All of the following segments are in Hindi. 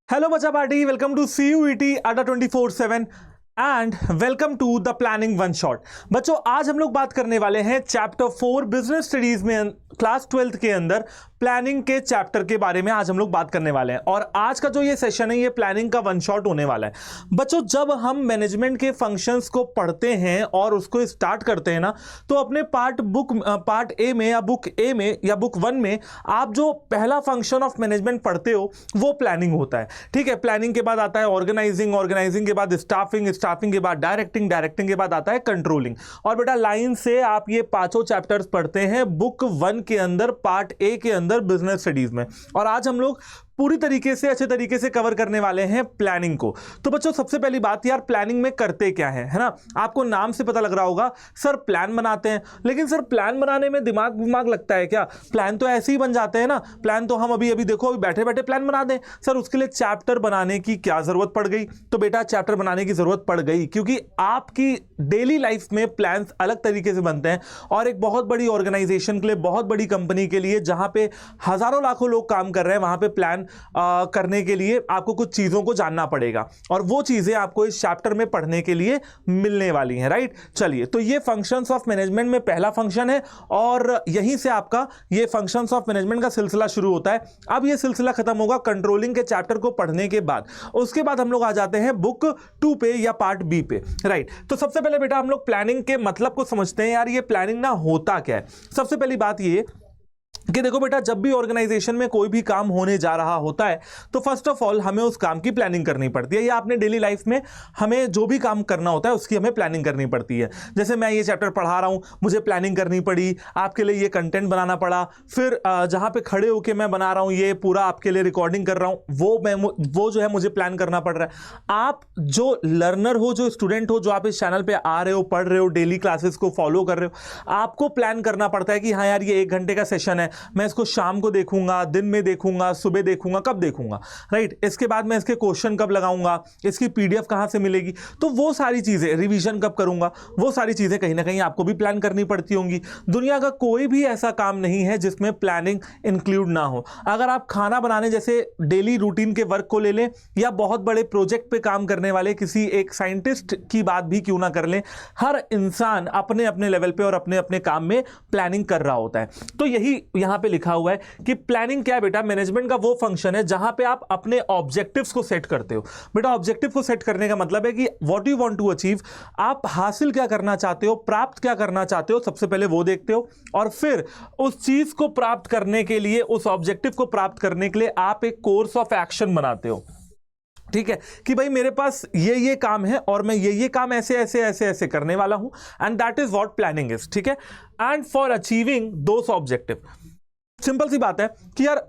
Hello Bacha Party, welcome to CUET Adda 24/7 and welcome to the planning one shot. बच्चों आज हम लोग बात करने वाले हैं चैप्टर 4 बिजनेस स्टडीज में क्लास 12th के अंदर प्लानिंग के चैप्टर के बारे में आज हम लोग बात करने वाले हैं। और आज का जो ये सेशन है ये प्लानिंग का वन शॉट होने वाला है। बच्चों जब हम मैनेजमेंट के फंक्शंस को पढ़ते हैं और उसको स्टार्ट करते हैं ना, तो अपने पार्ट ए में या बुक ए में या बुक 1 में आप जो पहला फंक्शन ऑफ मैनेजमेंट पढ़ते हो वो प्लानिंग होता है। ठीक है, प्लानिंग के बाद आता है ऑर्गेनाइजिंग के बाद स्टाफिंग के बाद डायरेक्टिंग के बाद आता है कंट्रोलिंग। और बेटा लाइन से आप ये पांचों चैप्टर्स पढ़ते हैं बुक 1 के अंदर पार्ट ए के अंदर बिजनेस स्टडीज में। और आज हम लोग पूरी तरीके से अच्छे तरीके से कवर करने वाले हैं प्लानिंग को। तो बच्चों सबसे पहली बात यार, प्लानिंग में करते क्या है ना? आपको नाम से पता लग रहा होगा सर प्लान बनाते हैं, लेकिन सर प्लान बनाने में दिमाग लगता है क्या? प्लान तो ऐसे ही बन जाते हैं ना। प्लान तो हम अभी देखो अभी बैठे बैठे प्लान बना दें। सर उसके लिए चैप्टर बनाने की क्या जरूरत पड़ गई? तो बेटा चैप्टर बनाने की जरूरत पड़ गई क्योंकि आपकी डेली लाइफ में प्लान्स अलग तरीके से बनते हैं। और एक बहुत बड़ी ऑर्गेनाइजेशन के लिए, बहुत बड़ी कंपनी के लिए जहां पे हजारों लाखों लोग काम कर रहे हैं, वहां पे प्लान करने के लिए आपको कुछ चीजों को जानना पड़ेगा और वो चीजें आपको इस चैप्टर में पढ़ने के लिए मिलने वाली हैं। राइट, चलिए तो ये फंक्शंस ऑफ मैनेजमेंट में पहला फंक्शन है और यहीं से आपका ये फंक्शंस ऑफ मैनेजमेंट का सिलसिला शुरू होता है। अब ये सिलसिला खत्म होगा कंट्रोलिंग के चैप्टर को पढ़ने के बाद। उसके बाद हम लोग आ जाते हैं बुक 2 पे या पार्ट बी पे। राइट, तो सबसे पहले बेटा हम लोग प्लानिंग के मतलब को समझते हैं। यार ये प्लानिंग ना होता क्या है? सबसे पहली बात ये कि देखो बेटा, जब भी ऑर्गेनाइजेशन में कोई भी काम होने जा रहा होता है तो फर्स्ट ऑफ ऑल हमें उस काम की प्लानिंग करनी पड़ती है। या अपने डेली लाइफ में हमें जो भी काम करना होता है उसकी हमें प्लानिंग करनी पड़ती है। जैसे मैं ये चैप्टर पढ़ा रहा हूं, मुझे प्लानिंग करनी पड़ी, आपके लिए ये कंटेंट बनाना पड़ा, फिर जहां पे खड़े होकर मैं बना रहा हूं, ये पूरा आपके लिए रिकॉर्डिंग कर रहा हूं, वो जो है मुझे प्लान करना पड़ रहा है। आप जो लर्नर हो, जो स्टूडेंट हो, जो आप इस चैनल पर आ रहे हो, पढ़ रहे हो, डेली क्लासेस को फॉलो कर रहे हो, आपको प्लान करना पड़ता है कि हाँ यार ये 1 घंटे का सेशन है, मैं इसको शाम को देखूंगा, दिन में देखूंगा, सुबह देखूंगा, कब देखूंगा। राइट, इसके बाद मैं इसके क्वेश्चन कब लगाऊंगा, इसकी पीडीएफ कहां से मिलेगी, तो वो सारी चीजें, रिवीजन कब करूंगा, वो सारी चीजें कहीं ना कहीं आपको भी प्लान करनी पड़ती होंगी। दुनिया का कोई भी ऐसा काम नहीं है जिसमें प्लानिंग इंक्लूड ना हो। अगर आप खाना बनाने जैसे डेली रूटीन के वर्क को ले लें या बहुत बड़े प्रोजेक्ट पे काम करने वाले किसी एक साइंटिस्ट की बात भी क्यों ना कर लें, हर इंसान अपने अपने लेवल पे और अपने अपने काम में प्लानिंग कर रहा होता है। तो यही यहां पे लिखा हुआ है कि प्लानिंग क्या है बेटा? मैनेजमेंट का वो फंक्शन है जहां पे आप अपने ऑब्जेक्टिव्स को सेट करते हो। बेटा ऑब्जेक्टिव को सेट करने का मतलब है कि what you want to achieve, आप हासिल क्या करना चाहते हो, प्राप्त क्या करना चाहते हो, सबसे पहले वो देखते हो। और फिर उस चीज को प्राप्त करने के लिए, उस ऑब्जेक्टिव को प्राप्त करने के लिए आप एक कोर्स ऑफ एक्शन बनाते हो। ठीक है, कि भाई मेरे पास ये काम है और मैं ये काम ऐसे ऐसे ऐसे ऐसे करने वाला हूं, and that is what planning is. ठीक है, and for achieving those objective, simple सी बात है कि यार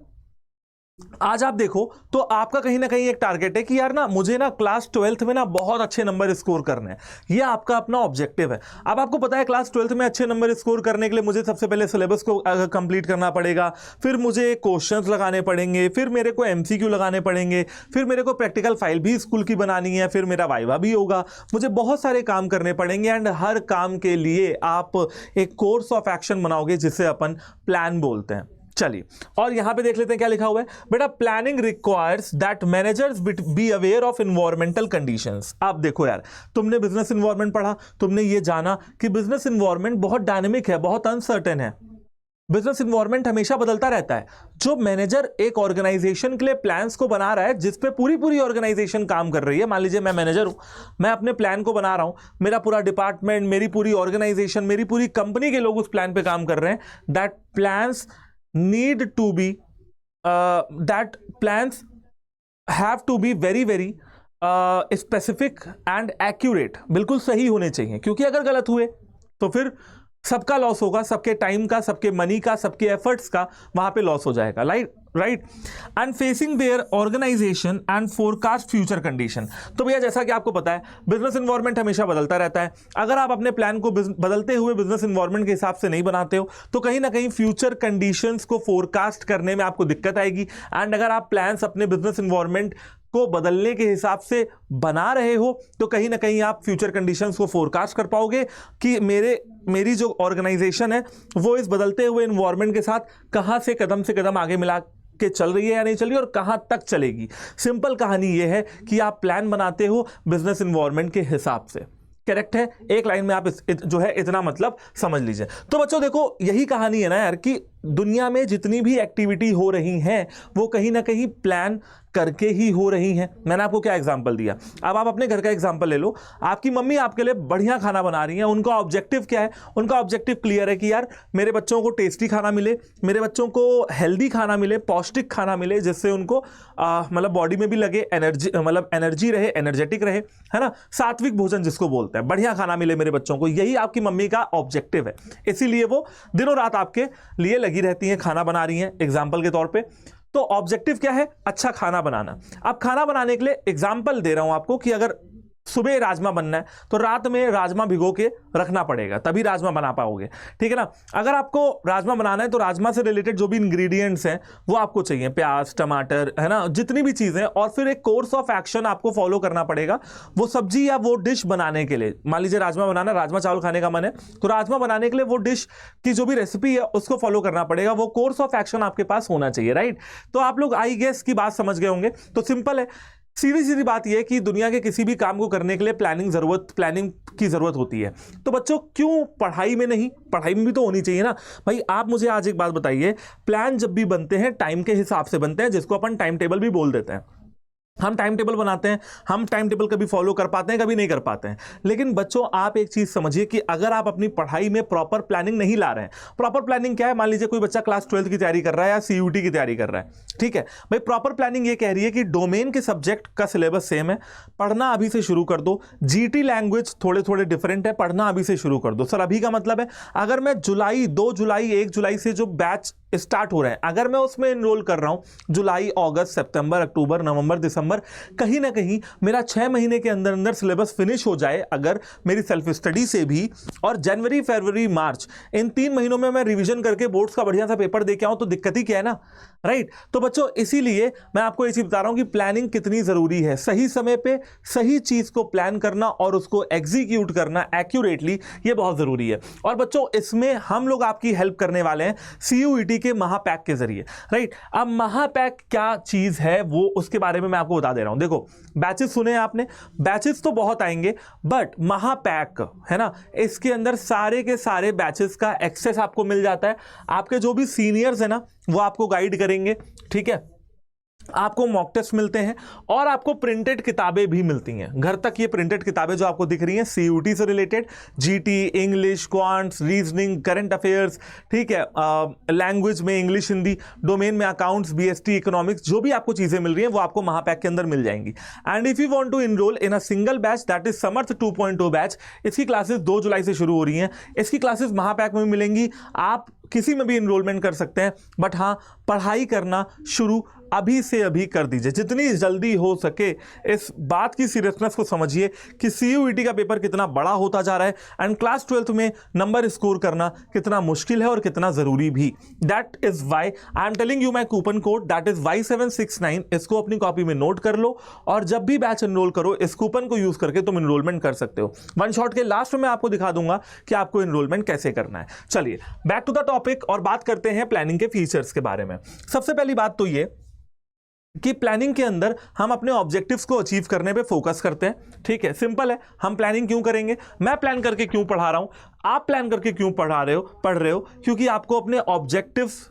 आज आप देखो तो आपका कहीं ना कहीं एक टारगेट है कि यार ना मुझे ना क्लास 12th में ना बहुत अच्छे नंबर स्कोर करने हैं। ये आपका अपना ऑब्जेक्टिव है। अब आपको पता है क्लास 12th में अच्छे नंबर स्कोर करने के लिए मुझे सबसे पहले सिलेबस को कंप्लीट करना पड़ेगा, फिर मुझे क्वेश्चंस लगाने पड़ेंगे, फिर मेरे को एमसीक्यू लगाने पड़ेंगे, फिर मेरे को प्रैक्टिकल फाइल भी स्कूल की बनानी है, फिर मेरा वाइवा भी होगा, मुझे बहुत सारे काम करने पड़ेंगे। एंड हर काम के लिए आप एक कोर्स ऑफ एक्शन बनाओगे जिसे अपन प्लान बोलते हैं। चलिए और यहां पे देख लेते हैं क्या लिखा हुआ है बेटा। Planning requires that managers be aware of environmental conditions. आप देखो यार, तुमने बिजनेस एनवायरनमेंट पढ़ा, तुमने ये जाना कि बिजनेस एनवायरनमेंट बहुत डायनेमिक है, बहुत अनसर्टेन है। बिजनेस एनवायरनमेंट हमेशा बदलता रहता है। जो मैनेजर एक ऑर्गेनाइजेशन के लिए प्लान्स को बना रहा है जिस पे पूरी ऑर्गेनाइजेशन काम कर रही है, मान लीजिए मैं मैनेजर हूं, मैं अपने प्लान को बना रहा हूं, मेरा पूरा डिपार्टमेंट, मेरी पूरी ऑर्गेनाइजेशन, मेरी पूरी कंपनी के लोग उस प्लान पे काम कर रहे हैं, that plans need to be that plans have to be very specific and accurate। बिल्कुल सही होने चाहिए, क्योंकि अगर गलत हुए तो फिर सबका लॉस होगा, सबके टाइम का, सबके मनी का, सबके एफर्ट्स का वहां पे लॉस हो जाएगा। Right, and facing their organisation and forecast future condition. तो भैया जैसा कि आपको पता है बिजनेस एनवायरनमेंट हमेशा बदलता रहता है। अगर आप अपने प्लान को बदलते हुए बिजनेस एनवायरनमेंट के हिसाब से नहीं बनाते हो तो कहीं ना कहीं फ्यूचर कंडीशंस को फोरकास्ट करने में आपको दिक्कत आएगी। एंड अगर आप प्लान्स अपने बिजनेस एनवायरनमेंट को बदलने के हिसाब से बना रहे हो तो कहीं ना कहीं आप फ्यूचर कंडीशंस को फोरकास्ट कर पाओगे कि मेरी जो ऑर्गेनाइजेशन है वो इस बदलते हुए एनवायरनमेंट के साथ कहां से कदम आगे के चल रही है या नहीं चल रही और कहां तक चलेगी। सिंपल कहानी यह है कि आप प्लान बनाते हो बिजनेस इन्वायरमेंट के हिसाब से। करेक्ट है, एक लाइन में आप जो है इतना मतलब समझ लीजिए। तो बच्चों देखो, यही कहानी है ना यार कि दुनिया में जितनी भी एक्टिविटी हो रही हैं वो कहीं ना कहीं प्लान करके ही हो रही हैं। मैंने आपको क्या एग्जांपल दिया, अब आप अपने घर का एग्जांपल ले लो। आपकी मम्मी आपके लिए बढ़िया खाना बना रही हैं, उनका ऑब्जेक्टिव क्या है? उनका ऑब्जेक्टिव क्लियर है कि यार मेरे बच्चों को टेस्टी खाना मिले, मेरे बच्चों को हेल्दी खाना मिले, पौष्टिक खाना मिले, जिससे उनको मतलब बॉडी में भी लगे, एनर्जी मतलब एनर्जी रहे, एनर्जेटिक रहे, है ना, सात्विक भोजन जिसको बोलते हैं, बढ़िया खाना मिले मेरे बच्चों को। यही आपकी मम्मी का ऑब्जेक्टिव है, इसीलिए वो दिनों रात आपके लिए लगी रहती हैं, खाना बना रही हैं एग्जाम्पल के तौर पे। तो ऑब्जेक्टिव क्या है? अच्छा खाना बनाना। अब खाना बनाने के लिए एग्जाम्पल दे रहा हूं आपको कि अगर सुबह राजमा बनना है तो रात में राजमा भिगो के रखना पड़ेगा, तभी राजमा बना पाओगे, ठीक है ना। अगर आपको राजमा बनाना है तो राजमा से रिलेटेड जो भी इंग्रेडिएंट्स हैं वो आपको चाहिए, प्याज, टमाटर, है ना, जितनी भी चीजें, और फिर एक कोर्स ऑफ एक्शन आपको फॉलो करना पड़ेगा वो सब्जी या वो डिश बनाने के लिए। मान लीजिए राजमा बनाना, राजमा चावल खाने का मन है, तो राजमा बनाने के लिए वो डिश की जो भी रेसिपी है उसको फॉलो करना पड़ेगा, वो कोर्स ऑफ एक्शन आपके पास होना चाहिए, राइट। तो आप लोग आई गेस की बात समझ गए होंगे। तो सिंपल है, सीधी सीधी बात यह है कि दुनिया के किसी भी काम को करने के लिए प्लानिंग की जरूरत होती है। तो बच्चों क्यों पढ़ाई में नहीं? पढ़ाई में भी तो होनी चाहिए ना भाई। आप मुझे आज एक बात बताइए, प्लान जब भी बनते हैं टाइम के हिसाब से बनते हैं, जिसको अपन टाइम टेबल भी बोल देते हैं। हम टाइम टेबल बनाते हैं, हम टाइम टेबल कभी फॉलो कर पाते हैं, कभी नहीं कर पाते हैं। लेकिन बच्चों आप एक चीज समझिए कि अगर आप अपनी पढ़ाई में प्रॉपर प्लानिंग नहीं ला रहे हैं, प्रॉपर प्लानिंग क्या है? मान लीजिए कोई बच्चा क्लास 12 की तैयारी कर रहा है या सीयूटी की तैयारी कर रहा है, ठीक है भाई। प्रॉपर प्लानिंग ये कह रही है कि डोमेन के सब्जेक्ट का सिलेबस सेम है, पढ़ना अभी से शुरू कर दो। जीटी लैंग्वेज थोड़े थोड़े डिफरेंट है, पढ़ना अभी से शुरू कर दो। सर अभी का मतलब है अगर मैं जुलाई, 2 जुलाई, 1 जुलाई से जो बैच स्टार्ट हो रहे हैं, अगर मैं उसमें एनरोल कर रहा हूं, जुलाई, अगस्त, सितंबर, अक्टूबर, नवंबर, दिसंबर, कहीं ना कहीं मेरा 6 महीने के अंदर अंदर सिलेबस फिनिश हो जाए अगर मेरी सेल्फ स्टडी से भी, और जनवरी, फरवरी, मार्च, इन 3 महीनों में मैं रिवीजन करके बोर्ड्स का बढ़िया सा पेपर दे के आऊं, तो दिक्कत ही क्या है ना, राइट। तो बच्चों इसीलिए मैं आपको ये चीज बता रहा हूं कि प्लानिंग कितनी जरूरी है। सही समय पे सही चीज को प्लान करना और उसको एग्जीक्यूट करना एक्यूरेटली, ये बहुत जरूरी है। और बच्चों इसमें हम लोग आपकी हेल्प करने वाले हैं सीयूईटी के महापैक के जरिए, राइट। अब महापैक क्या चीज है वो उसके बारे में मैं आपको बता दे रहा हूं। देखो बैचेस सुने आपने, बैचेस तो बहुत आएंगे, बट महापैक है ना, इसके अंदर सारे के सारे बैचेस का एक्सेस आपको मिल जाता है। आपके जो भी सीनियर्स है ना वो आपको गाइड करेंगे, ठीक है। आपको मॉक टेस्ट मिलते हैं और आपको प्रिंटेड किताबें भी मिलती हैं घर तक। ये प्रिंटेड किताबें जो आपको दिख रही हैं सीयूटी से related, GT, English, quants, reasoning, current affairs, ठीक है, लैंग्वेज में इंग्लिश, हिंदी, डोमेन में अकाउंट्स, बीएसटी, इकोनॉमिक्स, जो भी आपको चीजें मिल रही हैं वो आपको महापैक के अंदर मिल जाएंगी। And if you want to enrol in a single batch, that is Samarth 2.0 batch, इसकी क्लासेस 2 जुलाई से शुरू हो रही हैं। इसकी क्लासेस महापैक में मिलेंगी, आप किसी में भी इनरोलमेंट कर सकते हैं, बट हाँ पढ़ाई करना शुरू अभी से अभी कर दीजिए, जितनी जल्दी हो सके। इस बात की सीरियसनेस को समझिए कि सीयूईटी का पेपर कितना बड़ा होता जा रहा है एंड क्लास 12th में नंबर स्कोर करना कितना मुश्किल है और कितना जरूरी भी। That is why I am telling you my coupon code, that is Y769। इसको अपनी कॉपी में नोट कर लो और जब भी बैच एनरोल करो इस कूपन को यूज करके तुम एनरोलमेंट कर सकते हो। वन शॉट के लास्ट में मैं आपको दिखा दूंगा कि आपको एनरोलमेंट कैसे करना है। चलिए बैक टू द टॉपिक और बात करते हैं प्लानिंग के फीचर्स के बारे में। सबसे पहली बात तो ये कि प्लानिंग के अंदर हम अपने ऑब्जेक्टिव्स को अचीव करने पे फोकस करते हैं, ठीक है। सिंपल है, हम प्लानिंग क्यों करेंगे? मैं प्लान करके क्यों पढ़ा रहा हूं, आप प्लान करके क्यों पढ़ रहे हो? क्योंकि आपको अपने ऑब्जेक्टिव्स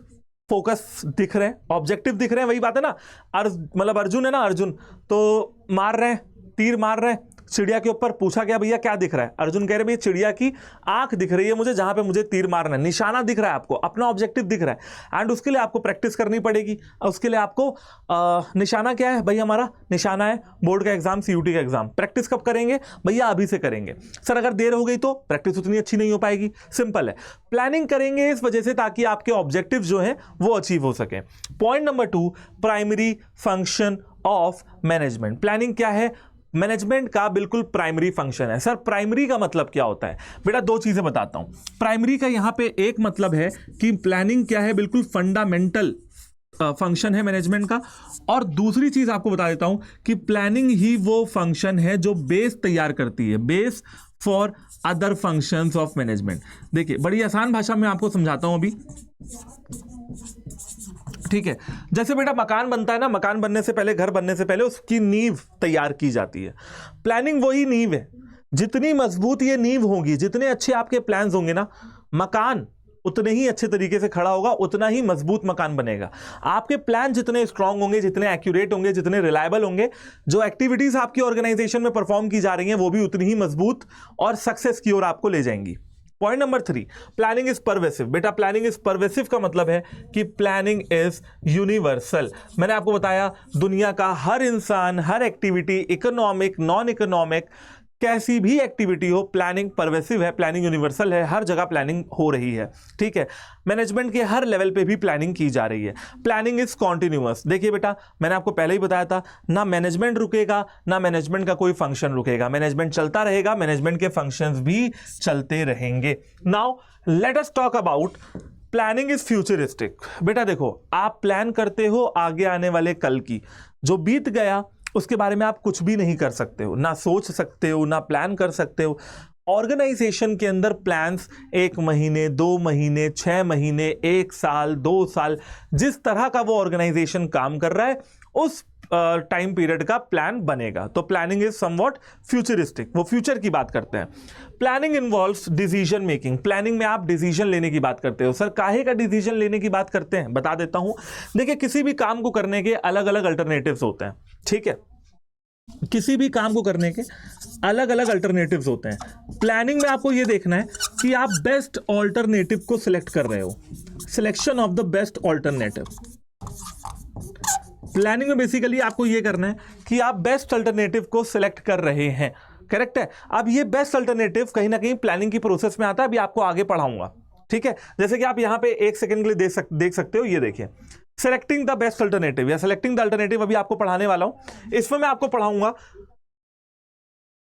फोकस दिख रहे हैं, ऑब्जेक्टिव दिख रहे हैं। वही बात है ना, मतलब अर्जुन है ना, अर्जुन तो मार रहे हैं, तीर मार रहे हैं चिड़िया के ऊपर। पूछा गया भैया क्या दिख रहा है? अर्जुन कह रहे भैया चिड़िया की आंख दिख रही है मुझे, जहां पे मुझे तीर मारना है। निशाना दिख रहा है आपको, अपना ऑब्जेक्टिव दिख रहा है एंड उसके लिए आपको प्रैक्टिस करनी पड़ेगी। उसके लिए आपको निशाना क्या है भाई? हमारा निशाना है बोर्ड का एग्जाम, सीयूटी का एग्जाम। प्रैक्टिस कब करेंगे भैया? अभी से करेंगे। सर अगर देर हो गई तो प्रैक्टिस उतनी अच्छी नहीं हो पाएगी। सिंपल है, प्लानिंग करेंगे इस वजह से ताकि आपके ऑब्जेक्टिव जो है वो अचीव हो सके। Point number 2, primary function of management. Planning क्या है? मैनेजमेंट का बिल्कुल प्राइमरी फंक्शन है। सर प्राइमरी का मतलब क्या होता है? बेटा 2 चीजें बताता हूं। प्राइमरी का यहां पे एक मतलब है कि प्लानिंग क्या है, बिल्कुल फंडामेंटल फंक्शन है मैनेजमेंट का। और दूसरी चीज आपको बता देता हूं कि प्लानिंग ही वो फंक्शन है जो बेस तैयार करती है, base for other functions of management. देखिए बड़ी आसान भाषा में आपको समझाता हूं अभी। ठीक है, जैसे बेटा मकान बनता है ना, मकान बनने से पहले, घर बनने से पहले उसकी नींव तैयार की जाती है। प्लानिंग वही नींव है। जितनी मजबूत ये नींव होगी, जितने अच्छे आपके प्लान्स होंगे ना, मकान उतने ही अच्छे तरीके से खड़ा होगा, उतना ही मजबूत मकान बनेगा। आपके प्लान जितने स्ट्रांग होंगे, जितने एक्यूरेट होंगे, जितने रिलायबल होंगे, जो एक्टिविटीज आपकी ऑर्गेनाइजेशन में परफॉर्म की जा रही हैं वो भी उतनी ही मजबूत और सक्सेस की ओर आपको ले जाएंगी। Point number 3, planning is pervasive. बेटा प्लानिंग इज परवेसिव का मतलब है कि प्लानिंग इज यूनिवर्सल। मैंने आपको बताया दुनिया का हर इंसान, हर एक्टिविटी, इकोनॉमिक, नॉन इकोनॉमिक, कैसी भी एक्टिविटी हो, प्लानिंग परवेसिव है, प्लानिंग यूनिवर्सल है, हर जगह प्लानिंग हो रही है। ठीक है, मैनेजमेंट के हर लेवल पे भी प्लानिंग की जा रही है। Planning is continuous. देखिए बेटा, मैंने आपको पहले ही बताया था, ना मैनेजमेंट रुकेगा, ना मैनेजमेंट का कोई फंक्शन रुकेगा। मैनेजमेंट चलता रहेगा, मैनेजमेंट के फंक्शंस भी चलते रहेंगे। Now let us talk about planning is futuristic. बेटा देखो, आप प्लान करते हो आगे आने वाले कल की, जो बीत गया उसके बारे में आप कुछ भी नहीं कर सकते हो, ना सोच सकते हो, ना प्लान कर सकते हो। ऑर्गेनाइजेशन के अंदर प्लान्स 1 महीने, 2 महीने, 6 महीने, 1 साल, 2 साल, जिस तरह का वो ऑर्गेनाइजेशन काम कर रहा है उस टाइम पीरियड का प्लान बनेगा। तो प्लानिंग इज समवॉट फ्यूचरिस्टिक, वो फ्यूचर की बात करते हैं। Planning involves decision making. Planning में आप डिसीजन लेने की बात करते हो। सर काहे का डिसीजन लेने की बात करते हैं, बता देता हूं। देखिए, किसी भी काम को करने के अलग अलग अल्टरनेटिव्स होते हैं। ठीक है, किसी भी काम को करने के अलग अलग अल्टरनेटिव्स होते हैं। प्लानिंग में आपको यह देखना है कि आप बेस्ट ऑल्टरनेटिव को सिलेक्ट कर रहे हो। Selection of the best alternative. Planning में बेसिकली आपको यह करना है कि आप बेस्ट अल्टरनेटिव को सिलेक्ट कर रहे हैं। करेक्ट है। अब ये बेस्ट अल्टरनेटिव कहीं ना कहीं प्लानिंग की प्रोसेस में आता है, अभी आपको आगे पढ़ाऊंगा। ठीक है, जैसे कि आप यहां पे 1 सेकंड के लिए देख सकते हो। ये देखिए, सेलेक्टिंग द बेस्ट अल्टरनेटिव या सेलेक्टिंग द अल्टरनेटिव अभी आपको पढ़ाने वाला हूं। इसमें मैं आपको पढ़ाऊंगा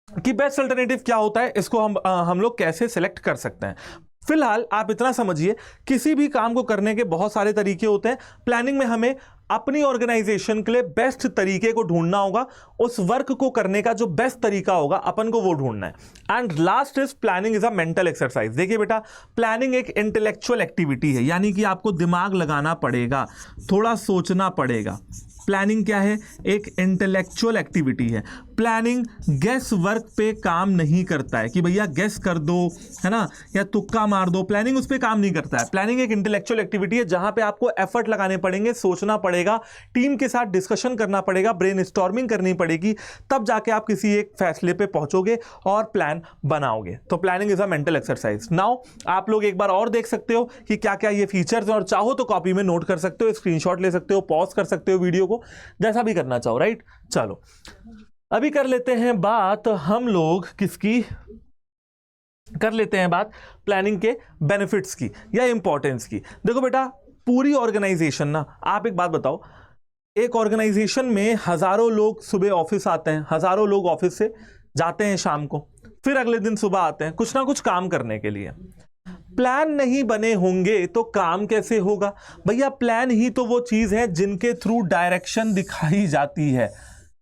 कि बेस्ट अल्टरनेटिव क्या होता है, इसको हम लोग कैसे सेलेक्ट कर सकते हैं। फिलहाल आप इतना समझिए, किसी भी काम को करने के बहुत सारे तरीके होते हैं। प्लानिंग में हमें अपनी ऑर्गेनाइजेशन के लिए बेस्ट तरीके को ढूंढना होगा। उस वर्क को करने का जो बेस्ट तरीका होगा अपन को वो ढूंढना है। And last is planning is a mental exercise. देखिए बेटा, प्लानिंग एक इंटेलेक्चुअल एक्टिविटी है, यानी कि आपको दिमाग लगाना पड़ेगा, थोड़ा सोचना पड़ेगा। प्लानिंग क्या है? एक इंटेलेक्चुअल एक्टिविटी है। प्लानिंग गेस वर्क पे काम नहीं करता है कि भैया गेस कर दो, है ना, या तुक्का मार दो। प्लानिंग उस पे काम नहीं करता है। प्लानिंग एक इंटेलेक्चुअल एक्टिविटी है जहां पे आपको एफर्ट लगाने पड़ेंगे, सोचना पड़ेगा, टीम के साथ डिस्कशन करना पड़ेगा, ब्रेनस्टॉर्मिंग करनी पड़ेगी, तब जाके आप किसी एक फैसले पे पहुंचोगे और प्लान बनाओगे। तो planning is a mental exercise. Now आप लोग एक बार और देख सकते हो कि क्या क्या ये फीचर्स, और चाहो तो कॉपी में नोट कर सकते हो, स्क्रीनशॉट ले सकते हो, पॉज कर सकते हो वीडियो को, जैसा भी करना चाहो। राइट, चलो अभी कर लेते हैं बात हम लोग किसकी, कर लेते हैं बात प्लानिंग के बेनिफिट्स की या इंपॉर्टेंस की। देखो बेटा, पूरी ऑर्गेनाइजेशन ना, आप एक बात बताओ, एक ऑर्गेनाइजेशन में हजारों लोग सुबह ऑफिस आते हैं, हजारों लोग ऑफिस से जाते हैं शाम को, फिर अगले दिन सुबह आते हैं कुछ ना कुछ काम करने के लिए। प्लान नहीं बने होंगे तो काम कैसे होगा भैया? प्लान ही तो वो चीज है जिनके थ्रू डायरेक्शन दिखाई जाती है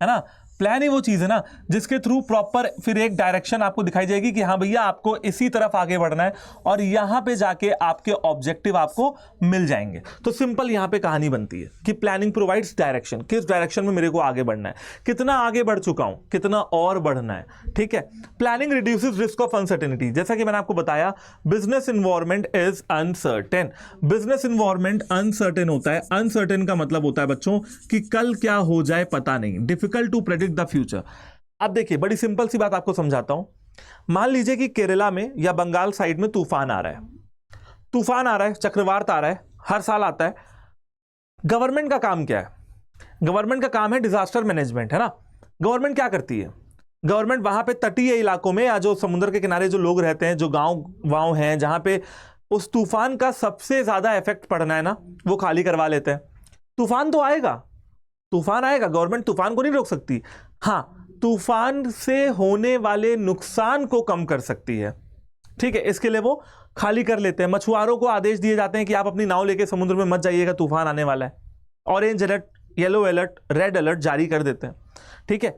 ना। प्लान ही वो चीज है ना जिसके थ्रू प्रॉपर फिर एक डायरेक्शन आपको दिखाई जाएगी कि हाँ भैया आपको इसी तरफ आगे बढ़ना है, और यहां पे जाके आपके ऑब्जेक्टिव आपको मिल जाएंगे। तो सिंपल यहां पे कहानी बनती है कि प्लानिंग प्रोवाइड्स डायरेक्शन, किस डायरेक्शन में मेरे को आगे बढ़ना है, कितना आगे बढ़ चुका हूं, कितना और बढ़ना है। ठीक है, planning reduces risk of uncertainty. जैसा कि मैंने आपको बताया, business environment is uncertain. Business environment uncertain होता है। अनसर्टेन का मतलब होता है बच्चों कि कल क्या हो जाए पता नहीं, difficult to predict the future. अब देखिए, बड़ी सिंपल सी बात आपको समझाता हूं। मान लीजिए कि केरला में या बंगाल साइड में तूफान आ रहा है, तूफान आ रहा है, चक्रवात आ रहा है, हर साल आता है। गवर्नमेंट का काम क्या है? गवर्नमेंट का काम है डिजास्टर मैनेजमेंट, है ना। गवर्नमेंट क्या करती है? गवर्नमेंट वहां पे तटीय इलाकों में या जो समुद्र के किनारे जो लोग रहते हैं, जो गांव हैं, जहां पे उस तूफान का सबसे ज्यादा इफेक्ट पड़ना है ना, वो खाली करवा लेते हैं। तूफान तो आएगा, तूफान आएगा, गवर्नमेंट तूफान को नहीं रोक सकती। हां, तूफान से होने वाले नुकसान को कम कर सकती है। ठीक है, इसके लिए वो खाली कर लेते हैं। मछुआरों को आदेश दिए जाते हैं कि आप अपनी नाव लेके समुद्र में मत जाइएगा, तूफान आने वाला है। Orange alert, yellow alert, red alert जारी कर देते हैं। ठीक है,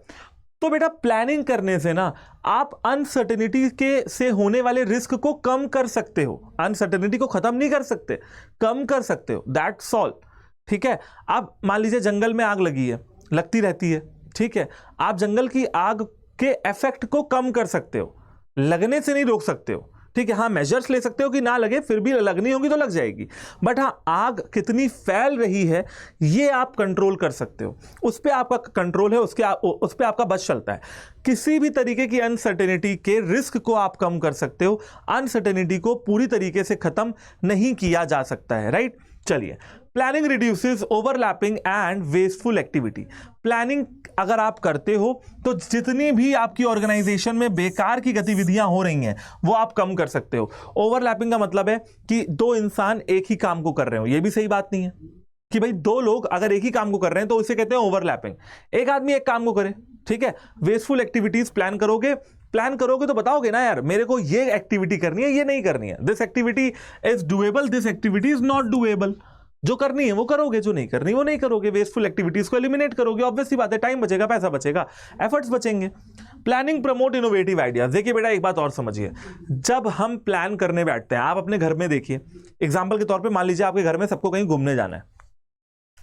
तो बेटा प्लानिंग करने से ना आप अनसर्टेनिटी के से होने वाले रिस्क को कम कर सकते हो। अनसर्टेनिटी को खत्म नहीं कर सकते, कम कर सकते हो, दैट्स ऑल। ठीक है। अब मान लीजिए जंगल में आग लगी है, लगती रहती है, ठीक है, आप जंगल की आग के इफेक्ट को कम कर सकते हो, लगने से नहीं रोक सकते हो, ठीक है। हाँ, मेजर्स ले सकते हो कि ना लगे, फिर भी लगनी होगी तो लग जाएगी, बट हाँ आग कितनी फैल रही है ये आप कंट्रोल कर सकते हो, उस पर आपका कंट्रोल है, उस पर आपका बस चलता है। किसी भी तरीके की अनसर्टेनिटी के रिस्क को आप कम कर सकते हो, अनसर्टेनिटी को पूरी तरीके से खत्म नहीं किया जा सकता है, राइट। चलिए, planning reduces overlapping and wasteful activity. Planning अगर आप करते हो तो जितनी भी आपकी ऑर्गेनाइजेशन में बेकार की गतिविधियां हो रही हैं वो आप कम कर सकते हो। ओवरलैपिंग का मतलब है कि दो इंसान एक ही काम को कर रहे हो, ये भी सही बात नहीं है कि भाई दो लोग अगर एक ही काम को कर रहे हैं तो इसे कहते हैं ओवरलैपिंग। एक आदमी एक काम को करे, ठीक है। वेस्टफुल एक्टिविटीज प्लान करोगे तो बताओगे ना यार मेरे को ये एक्टिविटी करनी है, ये नहीं करनी है, this activity is doable, this activity is not doable. जो करनी है वो करोगे, जो नहीं करनी वो नहीं करोगे। वेस्टफुल एक्टिविटीज को एलिमिनेट करोगे, ऑब्वियस सी बात है, टाइम बचेगा, पैसा बचेगा, एफर्ट्स बचेंगे। Planning promote innovative ideas. देखिए बेटा एक बात और समझिए, जब हम प्लान करने बैठते हैं, आप अपने घर में देखिए, एग्जांपल के तौर पे मान लीजिए आपके घर में सबको कहीं घूमने जाना है,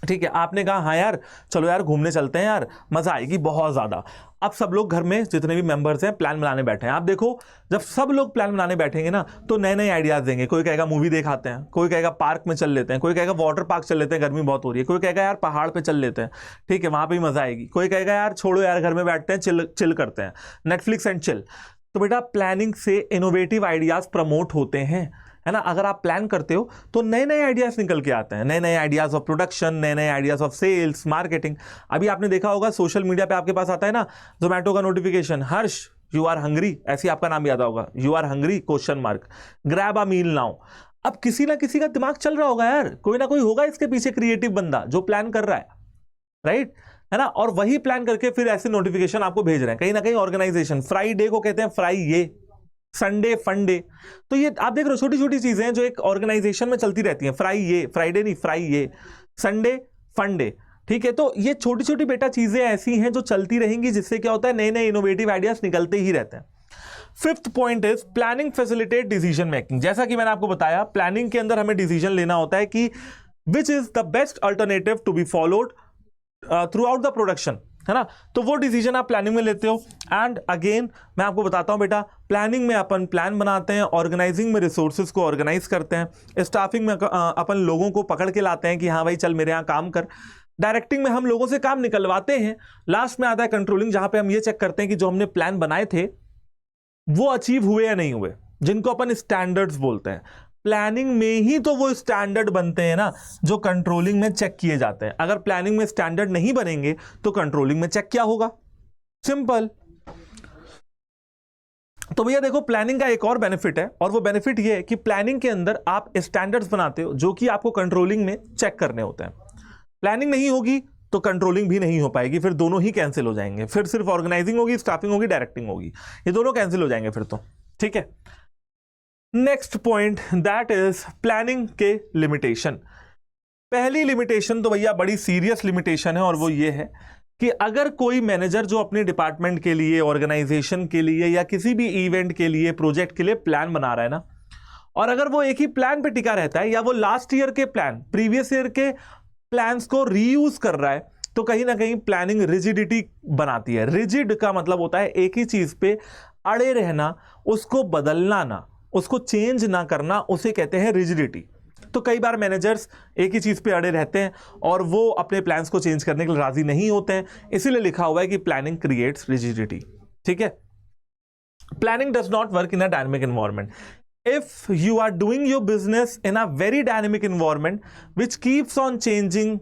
ठीक है। आपने कहा हाँ यार चलो यार घूमने चलते हैं यार, मजा आएगी बहुत ज्यादा। अब सब लोग घर में जितने भी मेंबर्स हैं प्लान बनाने बैठे हैं। आप देखो जब सब लोग प्लान बनाने बैठेंगे ना तो नए नए आइडियाज देंगे। कोई कहेगा मूवी देख आते हैं, कोई कहेगा पार्क में चल लेते हैं, कोई कहेगा वाटर पार्क चल लेते हैं, गर्मी बहुत हो रही है, कोई कहेगा यार पहाड़ पे चल लेते हैं, ठीक है, वहां पे भी मजा आएगी, कोई कहेगा यार छोड़ो यार घर में बैठते हैं, चिल करते हैं, नेटफ्लिक्स एंड चिल। तो बेटा प्लानिंग से इनोवेटिव आइडियाज प्रमोट होते हैं, है ना। अगर आप प्लान करते हो तो नए नए आइडियाज निकल के आते हैं, नए नए आइडियाज ऑफ प्रोडक्शन, नए नए आइडियाज ऑफ सेल्स, मार्केटिंग। अभी आपने देखा होगा सोशल मीडिया पे आपके पास आता है ना जोमेटो का notification, Harsh you are hungry, ऐसे आपका नाम याद होगा, you are hungry question mark, grab a meal now. अब किसी ना किसी का दिमाग चल रहा होगा यार, कोई ना कोई होगा इसके पीछे क्रिएटिव बंदा जो प्लान कर रहा है, राइट, है ना। और वही प्लान करके फिर ऐसे नोटिफिकेशन आपको भेज रहे हैं। कहीं ना कहीं ऑर्गेनाइजेशन फ्राइडे को कहते हैं फ्राई ये, संडे फंडे। तो ये आप देख रहे हो छोटी छोटी चीजें हैं जो एक ऑर्गेनाइजेशन में चलती रहती हैं। फ्राई ये, फ्राइडे नहीं फ्राई ये, संडे फंडे, ठीक है। तो ये छोटी छोटी बेटा चीजें ऐसी हैं जो चलती रहेंगी, जिससे क्या होता है नए नए इनोवेटिव आइडियाज निकलते ही रहते हैं। Fifth point is planning facilitate decision making. जैसा कि मैंने आपको बताया प्लानिंग के अंदर हमें डिसीजन लेना होता है कि which is the best alternative to be followed throughout the production, है ना। तो वो डिसीजन आप प्लानिंग में लेते हो। एंड अगेन मैं आपको बताता हूं बेटा, प्लानिंग में अपन प्लान बनाते हैं, ऑर्गेनाइजिंग में रिसोर्सेज को ऑर्गेनाइज करते हैं, स्टाफिंग में अपन लोगों को पकड़ के लाते हैं कि हाँ भाई चल मेरे यहाँ काम कर, डायरेक्टिंग में हम लोगों से काम निकलवाते हैं, लास्ट में आता है कंट्रोलिंग, जहां पे हम ये चेक करते हैं कि जो हमने प्लान बनाए थे वो अचीव हुए या नहीं हुए, जिनको अपन स्टैंडर्ड्स बोलते हैं। प्लानिंग में ही तो वो स्टैंडर्ड बनते हैं ना जो कंट्रोलिंग में चेक किए जाते हैं। अगर प्लानिंग में स्टैंडर्ड नहीं बनेंगे तो कंट्रोलिंग में चेक क्या होगा, सिंपल। तो भैया देखो प्लानिंग का एक और बेनिफिट है, और वो बेनिफिट ये है कि प्लानिंग के अंदर आप स्टैंडर्ड्स बनाते हो जो कि आपको कंट्रोलिंग में चेक करने होते हैं। प्लानिंग नहीं होगी तो कंट्रोलिंग भी नहीं हो पाएगी, फिर दोनों ही कैंसिल हो जाएंगे, फिर सिर्फ ऑर्गेनाइजिंग होगी, स्टाफिंग होगी, डायरेक्टिंग होगी, ये दोनों कैंसिल हो जाएंगे फिर तो, ठीक है। Next point that is planning के लिमिटेशन। पहली लिमिटेशन तो भैया बड़ी सीरियस लिमिटेशन है, और वो ये है कि अगर कोई मैनेजर जो अपने डिपार्टमेंट के लिए, ऑर्गेनाइजेशन के लिए, या किसी भी इवेंट के लिए, प्रोजेक्ट के लिए प्लान बना रहा है ना, और अगर वो एक ही प्लान पे टिका रहता है, या वो लास्ट ईयर के प्लान, प्रीवियस ईयर के प्लान्स को रीयूज कर रहा है, तो कहीं ना कहीं प्लानिंग रिजिडिटी बनाती है। रिजिड का मतलब होता है एक ही चीज पे अड़े रहना, उसको बदलना ना, उसको चेंज ना करना, उसे कहते हैं रिजिडिटी। तो कई बार मैनेजर्स एक ही चीज पे अड़े रहते हैं और वो अपने प्लान्स को चेंज करने के लिए राजी नहीं होते हैं, इसीलिए लिखा हुआ है कि प्लानिंग क्रिएट्स रिजिडिटी, ठीक है। Planning does not work in a dynamic environment. If you are doing your business in a very dynamic environment which keeps on changing,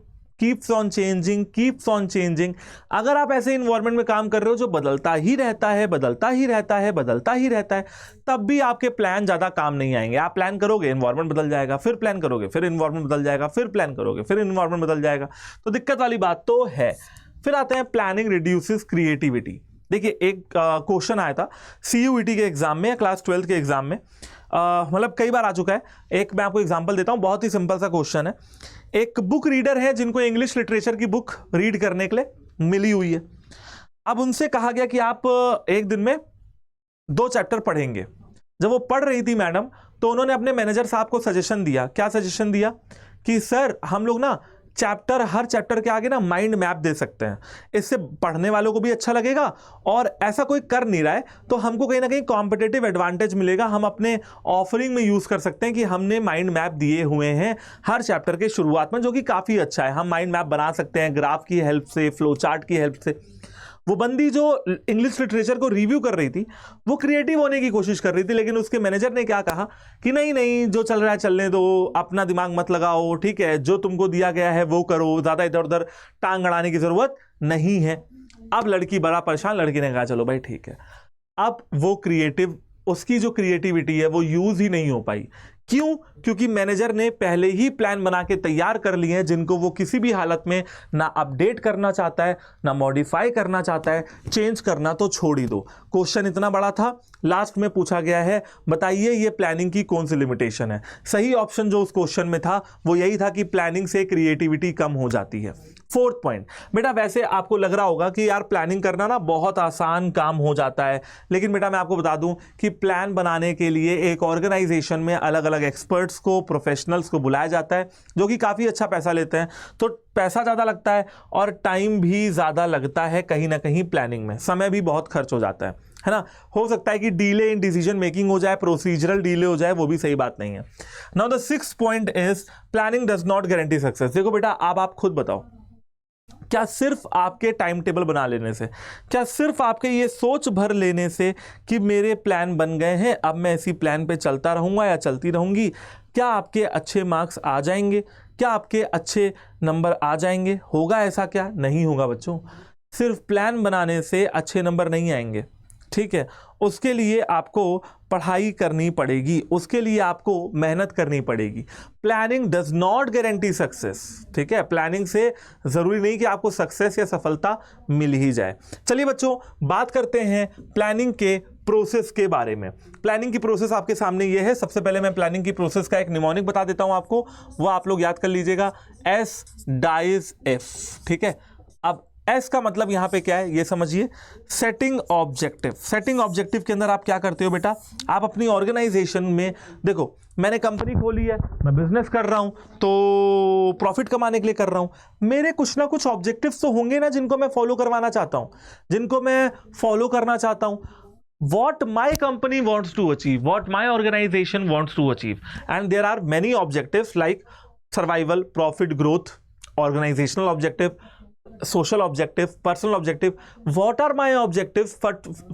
अगर आप ऐसे इन्वायरमेंट में काम कर रहे हो जो बदलता ही रहता है, तब भी आपके प्लान ज्यादा काम नहीं आएंगे। आप प्लान करोगे, इन्वायरमेंट बदल जाएगा, फिर प्लान करोगे, फिर इन्वायरमेंट बदल जाएगा, फिर प्लान करोगे, फिर इन्वायरमेंट बदल जाएगा, तो दिक्कत वाली बात तो है। फिर आते हैं प्लानिंग रिड्यूसेस क्रिएटिविटी। देखिए एक क्वेश्चन आया था CUET के एग्जाम में या क्लास 12 के एग्जाम में, मतलब कई बार आ चुका है। एक मैं आपको एग्जांपल देता हूं, बहुत ही सिंपल सा क्वेश्चन है। एक बुक रीडर है जिनको इंग्लिश लिटरेचर की बुक रीड करने के लिए मिली हुई है। अब उनसे कहा गया कि आप एक दिन में 2 चैप्टर पढ़ेंगे। जब वो पढ़ रही थी मैडम, तो उन्होंने अपने मैनेजर साहब को सजेशन दिया। क्या सजेशन दिया कि सर हम लोग ना चैप्टर, हर चैप्टर के आगे ना माइंड मैप दे सकते हैं, इससे पढ़ने वालों को भी अच्छा लगेगा और ऐसा कोई कर नहीं रहा है तो हमको कहीं ना कहीं कॉम्पिटिटिव एडवांटेज मिलेगा। हम अपने ऑफरिंग में यूज कर सकते हैं कि हमने माइंड मैप दिए हुए हैं हर चैप्टर के शुरुआत में, जो कि काफी अच्छा है। हम माइंड मैप बना सकते हैं ग्राफ की हेल्प से, फ्लो चार्ट की हेल्प से। वो बंदी जो इंग्लिश लिटरेचर को रिव्यू कर रही थी वो क्रिएटिव होने की कोशिश कर रही थी, लेकिन उसके मैनेजर ने क्या कहा कि नहीं नहीं, जो चल रहा है चलने दो, अपना दिमाग मत लगाओ, ठीक है, जो तुमको दिया गया है वो करो, ज्यादा इधर उधर टांग अड़ाने की जरूरत नहीं है। अब लड़की बड़ा परेशान, लड़की ने कहा चलो भाई ठीक है। अब वो क्रिएटिव, उसकी जो क्रिएटिविटी है वो यूज ही नहीं हो पाई। क्यों? क्योंकि मैनेजर ने पहले ही प्लान बना के तैयार कर लिए हैं जिनको वो किसी भी हालत में ना अपडेट करना चाहता है, ना मॉडिफाई करना चाहता है। चेंज करना तो छोड़ ही दो। क्वेश्चन इतना बड़ा था, लास्ट में पूछा गया है बताइए ये प्लानिंग की कौन सी लिमिटेशन है। सही ऑप्शन जो उस क्वेश्चन में था वो यही था कि प्लानिंग से क्रिएटिविटी कम हो जाती है। फोर्थ पॉइंट, बेटा वैसे आपको लग रहा होगा कि यार प्लानिंग करना ना बहुत आसान काम हो जाता है, लेकिन बेटा मैं आपको बता दूं कि प्लान बनाने के लिए एक ऑर्गेनाइजेशन में अलग अलग एक्सपर्ट्स को, प्रोफेशनल्स को बुलाया जाता है जो कि काफ़ी अच्छा पैसा लेते हैं। तो पैसा ज़्यादा लगता है और टाइम भी ज़्यादा लगता है कहीं ना कहीं प्लानिंग में, समय भी बहुत खर्च हो जाता है ना। हो सकता है कि डिले इन डिसीजन मेकिंग हो जाए, प्रोसीजरल डिले हो जाए, वो भी सही बात नहीं है। Now the sixth point is planning does not guarantee success. देखो बेटा अब आप खुद बताओ, क्या सिर्फ आपके टाइम टेबल बना लेने से, क्या सिर्फ आपके ये सोच भर लेने से कि मेरे प्लान बन गए हैं अब मैं इसी प्लान पे चलता रहूँगा या चलती रहूँगी, क्या आपके अच्छे मार्क्स आ जाएंगे? क्या आपके अच्छे नंबर आ जाएंगे? होगा ऐसा? क्या नहीं होगा बच्चों। सिर्फ प्लान बनाने से अच्छे नंबर नहीं आएंगे, ठीक है। उसके लिए आपको पढ़ाई करनी पड़ेगी, उसके लिए आपको मेहनत करनी पड़ेगी। Planning does not guarantee success, ठीक है। प्लानिंग से जरूरी नहीं कि आपको सक्सेस या सफलता मिल ही जाए। चलिए बच्चों बात करते हैं प्लानिंग के प्रोसेस के बारे में। प्लानिंग की प्रोसेस आपके सामने ये है। सबसे पहले मैं प्लानिंग की प्रोसेस का एक निमोनिक बता देता हूं आपको, वो आप लोग याद कर लीजिएगा, एस डाइज एफ, ठीक है। अब एस का मतलब यहां पे क्या है ये समझिए, सेटिंग ऑब्जेक्टिव। सेटिंग ऑब्जेक्टिव के अंदर आप क्या करते हो बेटा, आप अपनी ऑर्गेनाइजेशन में, देखो मैंने कंपनी खोली है, मैं बिजनेस कर रहा हूं तो प्रॉफिट कमाने के लिए कर रहा हूं। मेरे कुछ ना कुछ ऑब्जेक्टिव्स तो होंगे ना जिनको मैं फॉलो करवाना चाहता हूं, जिनको मैं फॉलो करना चाहता हूं। What my company wants to achieve, what my organization wants to achieve, and there are many objectives like survival, profit, growth, organizational objective, social objective, personal objective. What are my objectives?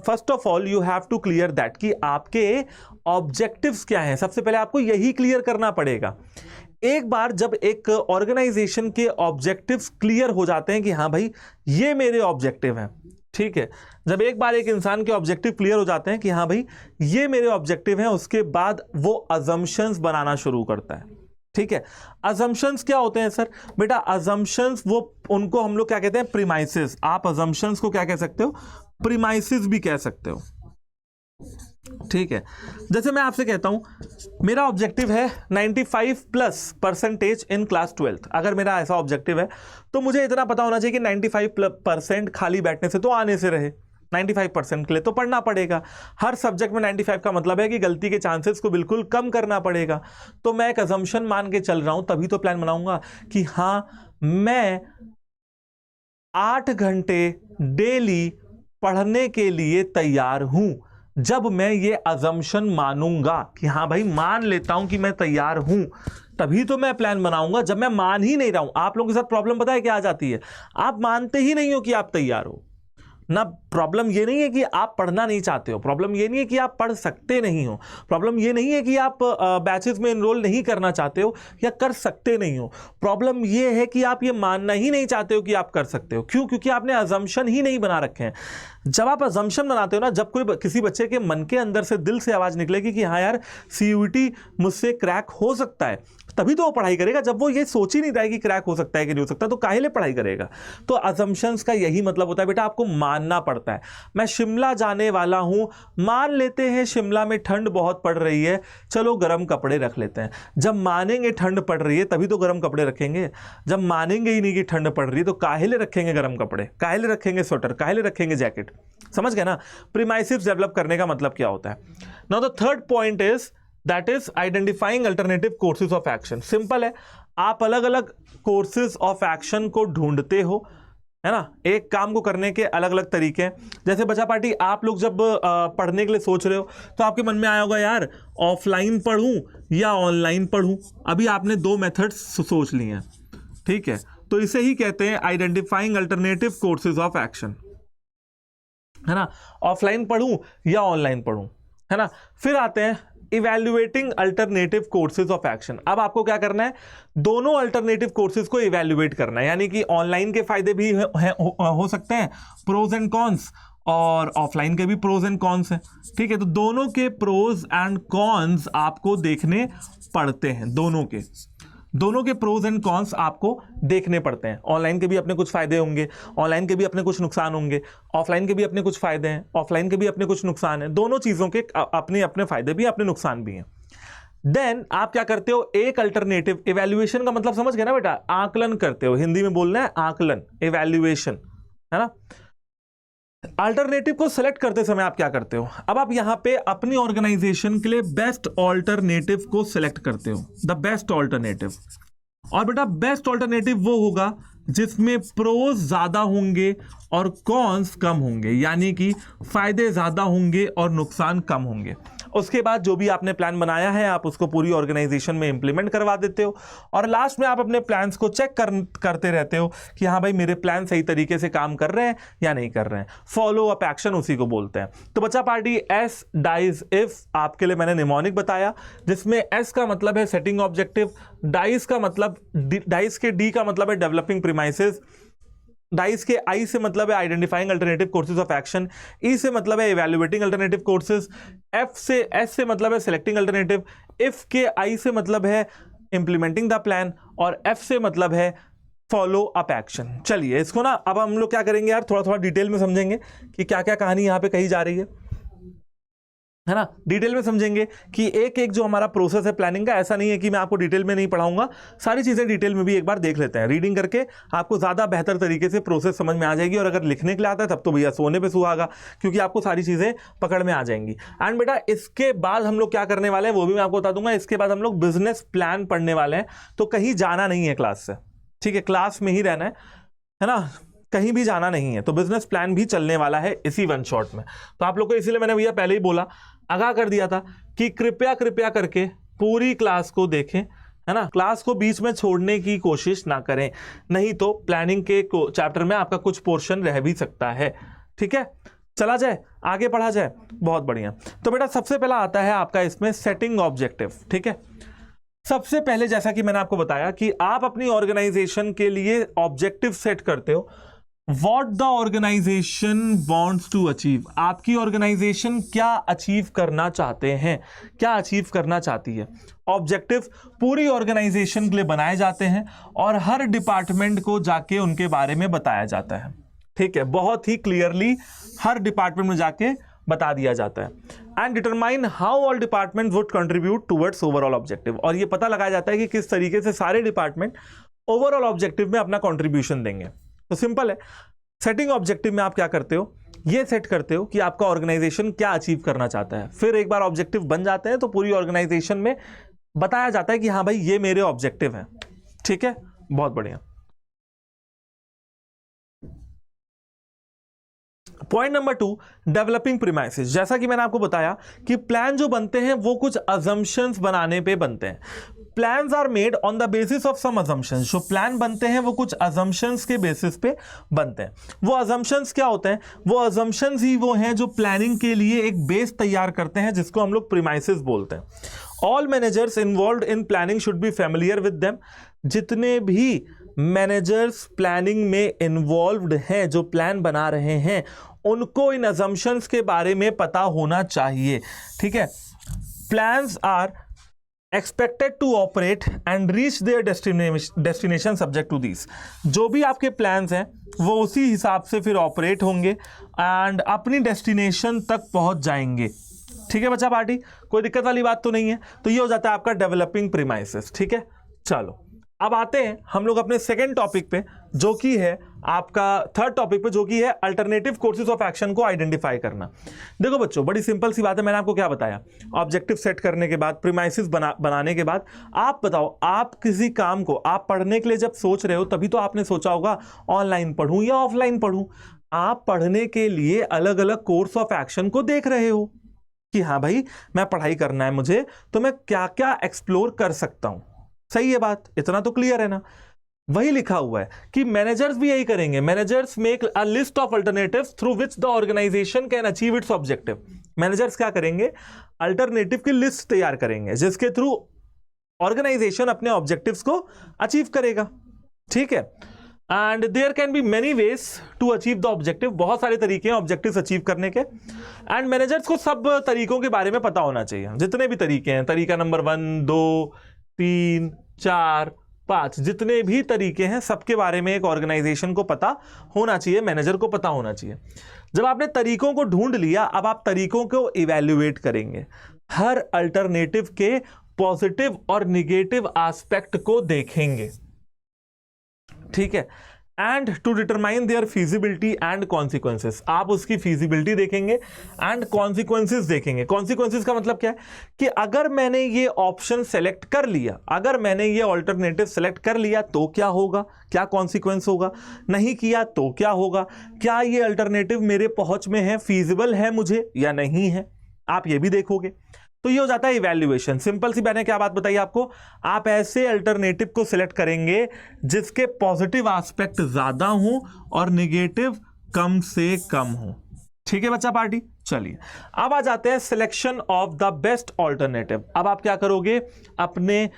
First of all you have to clear that कि आपके objectives क्या हैं। सबसे पहले आपको यही क्लियर करना पड़ेगा। एक बार जब एक ऑर्गेनाइजेशन के ऑब्जेक्टिव्स क्लियर हो जाते हैं कि हाँ भाई ये मेरे ऑब्जेक्टिव हैं, ठीक है, जब एक बार एक इंसान के ऑब्जेक्टिव क्लियर हो जाते हैं कि हाँ भाई ये मेरे ऑब्जेक्टिव हैं, उसके बाद वो अजम्पशंस बनाना शुरू करता है, ठीक है। अजम्पशंस क्या होते हैं सर? बेटा अजम्पशंस वो उनको हम लोग क्या कहते हैं, प्रीमाइसेस। आप अजम्पशंस को क्या कह सकते हो, प्रीमाइसेस भी कह सकते हो, ठीक है। जैसे मैं आपसे कहता हूं मेरा ऑब्जेक्टिव है 95+ % इन क्लास 12th। अगर मेरा ऐसा ऑब्जेक्टिव है तो मुझे इतना पता होना चाहिए कि 95% खाली बैठने से तो आने से रहे, 95% के लिए तो पढ़ना पड़ेगा। हर सब्जेक्ट में 95 का मतलब है कि गलती के चांसेस को बिल्कुल कम करना पड़ेगा। तो मैं एक अजम्पशन मान के चल रहा हूं, तभी तो प्लान बनाऊंगा कि हाँ मैं 8 घंटे डेली पढ़ने के लिए तैयार हूं। जब मैं ये अजम्पशन मानूंगा कि हाँ भाई मान लेता हूं कि मैं तैयार हूं, तभी तो मैं प्लान बनाऊंगा। जब मैं मान ही नहीं रहा हूं, आप लोगों के साथ प्रॉब्लम पता है क्या आ जाती है, आप मानते ही नहीं हो कि आप तैयार हो ना। प्रॉब्लम ये नहीं है कि आप पढ़ना नहीं चाहते हो, प्रॉब्लम ये नहीं है कि आप पढ़ सकते नहीं हो, प्रॉब्लम ये नहीं है कि आप बैचेस में एनरोल नहीं करना चाहते हो या कर सकते नहीं हो। प्रॉब्लम ये है कि आप ये मानना ही नहीं चाहते हो कि आप कर सकते हो। क्यों? क्योंकि आपने अजम्पशन ही नहीं बना रखे हैं। जब आप अजम्पशन बनाते हो ना, जब कोई किसी बच्चे के मन के अंदर से, दिल से आवाज निकलेगी कि हाँ यार CUET मुझसे क्रैक हो सकता है, तभी तो वो पढ़ाई करेगा। जब वो ये सोच ही नहीं रहा है कि क्रैक हो सकता है कि नहीं हो सकता, तो काहे लिए पढ़ाई करेगा। तो अजम्पशंस का यही मतलब होता है बेटा, आपको मानना पड़ता है। मैं शिमला जाने वाला हूं, मान लेते हैं शिमला में ठंड बहुत पड़ रही है, चलो गर्म कपड़े रख लेते हैं। जब मानेंगे ठंड पड़ रही है तभी तो गर्म कपड़े रखेंगे। जब मानेंगे ही नहीं कि ठंड पड़ रही है तो काहे लिए रखेंगे गर्म कपड़े, काहे लिए रखेंगे स्वेटर, काहे लिए रखेंगे जैकेट। समझ गए ना? प्रीमाइसेस डेवलप करने का मतलब क्या होता है। Now the third point is that is identifying alternative courses of action. Simple है, आप अलग अलग कोर्सेज ऑफ एक्शन को ढूंढते हो, है ना। एक काम को करने के अलग अलग तरीके हैं। जैसे बच्चा पार्टी, आप लोग जब पढ़ने के लिए सोच रहे हो तो आपके मन में आया होगा यार ऑफलाइन पढ़ूं या ऑनलाइन पढ़ूं। अभी आपने दो मेथड्स सोच लिए हैं, ठीक है। तो इसे ही कहते हैं identifying alternative courses of action, है ना। ऑफलाइन पढ़ूं या ऑनलाइन पढ़ूं, है ना। फिर आते हैं evaluating alternative courses of action. अब आपको क्या करना है, दोनों अल्टरनेटिव कोर्सेज को इवैल्यूएट करना है, यानी कि ऑनलाइन के फायदे भी हो सकते हैं, प्रोज एंड कॉन्स, और ऑफलाइन के भी प्रोज एंड कॉन्स हैं, ठीक है। तो दोनों के प्रोज एंड कॉन्स आपको देखने पड़ते हैं, दोनों के प्रोज एंड कॉन्स आपको देखने पड़ते हैं। ऑनलाइन के भी अपने कुछ फायदे होंगे, ऑनलाइन के भी अपने कुछ नुकसान होंगे, ऑफलाइन के भी अपने कुछ फायदे हैं, ऑफलाइन के भी अपने कुछ नुकसान हैं। दोनों चीज़ों के अपने अपने फायदे भी, अपने नुकसान भी हैं। देन आप क्या करते हो, एक अल्टरनेटिव, इवैल्यूएशन का मतलब समझ गए ना बेटा, आकलन करते हो, हिंदी में बोलना है आकलन, इवैल्यूएशन, है ना। अल्टरनेटिव को सिलेक्ट करते समय आप क्या करते हो, अब आप यहां पे अपनी ऑर्गेनाइजेशन के लिए बेस्ट ऑल्टरनेटिव को सिलेक्ट करते हो, द बेस्ट ऑल्टरनेटिव। और बेटा बेस्ट ऑल्टरनेटिव वो होगा जिसमें प्रोज ज्यादा होंगे और कॉन्स कम होंगे, यानी कि फायदे ज्यादा होंगे और नुकसान कम होंगे। उसके बाद जो भी आपने प्लान बनाया है आप उसको पूरी ऑर्गेनाइजेशन में इंप्लीमेंट करवा देते हो, और लास्ट में आप अपने प्लान्स को चेक करते रहते हो कि हाँ भाई मेरे प्लान सही तरीके से काम कर रहे हैं या नहीं कर रहे हैं। फॉलो अप एक्शन उसी को बोलते हैं। तो बच्चा पार्टी, एस डाइज इफ आपके लिए मैंने निमोनिक बताया, जिसमें एस का मतलब है सेटिंग ऑब्जेक्टिव, डाइज का मतलब, डाइज के डी का मतलब है डेवलपिंग प्रीमाइसेस, डाइस के आई से मतलब है identifying alternative courses of action, E से मतलब है इवैल्यूएटिंग अल्टरनेटिव कोर्सेज, एस से मतलब है सिलेक्टिंग अल्टरनेटिव, इफ के आई से मतलब है इंप्लीमेंटिंग द प्लान, और एफ से मतलब है फॉलो अप एक्शन। चलिए इसको ना अब हम लोग क्या करेंगे यार, थोड़ा थोड़ा डिटेल में समझेंगे कि क्या क्या कहानी यहां पे कही जा रही है ना। डिटेल में समझेंगे कि एक एक जो हमारा प्रोसेस है प्लानिंग का, ऐसा नहीं है कि मैं आपको डिटेल में नहीं पढ़ाऊंगा, सारी चीजें डिटेल में भी एक बार देख लेते हैं। रीडिंग करके आपको ज्यादा बेहतर तरीके से प्रोसेस समझ में आ जाएगी, और अगर लिखने के लिए आता है तब तो भैया सोने पे सुहागा, क्योंकि आपको सारी चीजें पकड़ में आ जाएंगी। एंड बेटा इसके बाद हम लोग क्या करने वाले हैं वो भी मैं आपको बता दूंगा। इसके बाद हम लोग बिजनेस प्लान पढ़ने वाले हैं, तो कहीं जाना नहीं है क्लास से, ठीक है, क्लास में ही रहना है ना, कहीं भी जाना नहीं है। तो बिजनेस प्लान भी चलने वाला है इसी वन शॉट में। तो आप लोग को इसीलिए मैंने भैया पहले ही बोला, आगाह कर दिया था कि कृपया करके पूरी क्लास को देखें, है ना। क्लास को बीच में छोड़ने की कोशिश ना करें, नहीं तो प्लानिंग के चैप्टर में आपका कुछ पोर्शन रह भी सकता है, ठीक है। चला जाए आगे, पढ़ा जाए, बहुत बढ़िया। तो बेटा सबसे पहला आता है आपका इसमें सेटिंग ऑब्जेक्टिव, ठीक है। सबसे पहले जैसा कि मैंने आपको बताया कि आप अपनी ऑर्गेनाइजेशन के लिए ऑब्जेक्टिव सेट करते हो, what the organisation wants to achieve, आपकी ऑर्गेनाइजेशन क्या अचीव करना चाहते हैं, क्या अचीव करना चाहती है। ऑब्जेक्टिव पूरी ऑर्गेनाइजेशन के लिए बनाए जाते हैं और हर डिपार्टमेंट को जाके उनके बारे में बताया जाता है, ठीक है, बहुत ही क्लियरली हर डिपार्टमेंट में जाके बता दिया जाता है। And determine how all department would contribute towards overall objective, और ये पता लगाया जाता है कि किस तरीके से सारे डिपार्टमेंट ओवरऑल ऑब्जेक्टिव में अपना कंट्रीब्यूशन देंगे। तो सिंपल है, सेटिंग ऑब्जेक्टिव में आप क्या करते हो, ये सेट करते हो कि आपका ऑर्गेनाइजेशन क्या अचीव करना चाहता है। फिर एक बार ऑब्जेक्टिव बन जाते हैं तो पूरी ऑर्गेनाइजेशन में बताया जाता है कि हाँ भाई ये मेरे ऑब्जेक्टिव हैं, ठीक है, बहुत बढ़िया। Point number 2, developing premises. जैसा कि मैंने आपको बताया कि प्लान जो बनते हैं वो कुछ अजम्पशंस बनाने पे बनते हैं। Plans are made on the basis of some assumptions, जो प्लान बनते हैं वो कुछ अजम्पशंस के बेसिस पे बनते हैं। वो अजम्पशंस क्या होते हैं, वो अजम्पशंस ही वो हैं जो प्लानिंग के लिए एक बेस तैयार करते हैं, जिसको हम लोग प्रीमाइसेस बोलते हैं। All managers involved in planning should be familiar with them, जितने भी मैनेजर्स प्लानिंग में इन्वॉल्व्ड हैं, जो प्लान बना रहे हैं, उनको इन अजम्पशंस के बारे में पता होना चाहिए, ठीक है। Plans are expected to operate and reach their destination subject to this, जो भी आपके प्लान्स हैं वो उसी हिसाब से फिर ऑपरेट होंगे एंड अपनी डेस्टिनेशन तक पहुंच जाएंगे, ठीक है बच्चा पार्टी, कोई दिक्कत वाली बात तो नहीं है। तो ये हो जाता है आपका डेवलपिंग प्रीमाइसेस, ठीक है। चलो अब आते हैं हम लोग अपने सेकेंड टॉपिक पे, जो कि है आपका थर्ड टॉपिक पे, जो कि है अल्टरनेटिव कोर्सेज ऑफ एक्शन को आइडेंटिफाई करना। देखो बच्चों, बड़ी सिंपल सी बात है, मैंने आपको क्या बताया, ऑब्जेक्टिव सेट करने के बाद, प्रीमाइसिस बनाने के बाद, आप बताओ, आप किसी काम को आप पढ़ने के लिए जब सोच रहे हो, तभी तो आपने सोचा होगा ऑनलाइन पढ़ूं या ऑफलाइन पढ़ूं। आप पढ़ने के लिए अलग अलग कोर्स ऑफ एक्शन को देख रहे हो कि हाँ भाई, मैं पढ़ाई करना है मुझे, तो मैं क्या क्या एक्सप्लोर कर सकता हूं। सही है बात, इतना तो क्लियर है ना। वही लिखा हुआ है कि मैनेजर्स भी यही करेंगे। Managers make a list of alternatives through which the organisation can achieve its objective. Managers क्या करेंगे, अल्टरनेटिव की लिस्ट तैयार करेंगे जिसके थ्रू ऑर्गेनाइजेशन अपने ऑब्जेक्टिव्स को अचीव करेगा। ठीक है, and there can be many ways to achieve the objective. बहुत सारे तरीके हैं ऑब्जेक्टिव्स अचीव करने के, एंड मैनेजर्स को सब तरीकों के बारे में पता होना चाहिए। जितने भी तरीके हैं, तरीका नंबर 1, 2, 3, 4, 5, जितने भी तरीके हैं, सबके बारे में एक ऑर्गेनाइजेशन को पता होना चाहिए, मैनेजर को पता होना चाहिए। जब आपने तरीकों को ढूंढ लिया, अब आप तरीकों को इवैल्यूएट करेंगे, हर अल्टरनेटिव के पॉजिटिव और निगेटिव एस्पेक्ट को देखेंगे। ठीक है, and to determine their feasibility and consequences. आप उसकी फीजिबिलिटी देखेंगे एंड कॉन्सिक्वेंसेस देखेंगे। कॉन्सिक्वेंसेस का मतलब क्या है कि अगर मैंने ये ऑप्शन सेलेक्ट कर लिया, अगर मैंने ये ऑल्टरनेटिव सेलेक्ट कर लिया तो क्या होगा, क्या कॉन्सिक्वेंस होगा, नहीं किया तो क्या होगा, क्या ये अल्टरनेटिव मेरे पहुंच में है, फीजिबल है मुझे या नहीं है, आप ये भी देखोगे। तो ये हो जाता है इवैल्यूएशन। सिंपल सी मैंने क्या बात बताई आपको, आप ऐसे अल्टरनेटिव को सिलेक्ट करेंगे जिसके पॉजिटिव एस्पेक्ट ज्यादा हो और नेगेटिव कम से कम हो। ठीक है बच्चा पार्टी, चलिए अब आ जाते हैं selection of the best alternative. अब आप क्या करोगे, अपने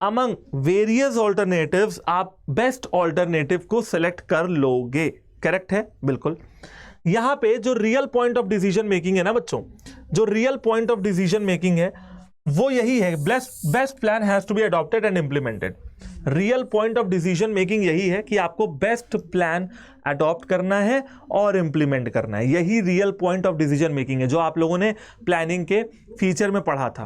अमंग वेरियस ऑल्टरनेटिव्स आप बेस्ट ऑल्टरनेटिव को सिलेक्ट कर लोगे। करेक्ट है, बिल्कुल। यहां पे जो real point of decision making है ना बच्चों, जो real point of decision making है वो यही है, best plan has to be adopted and implemented. Real point of decision making यही है कि आपको बेस्ट प्लान अडॉप्ट करना है और इंप्लीमेंट करना है। यही real point of decision making है जो आप लोगों ने प्लानिंग के फीचर में पढ़ा था।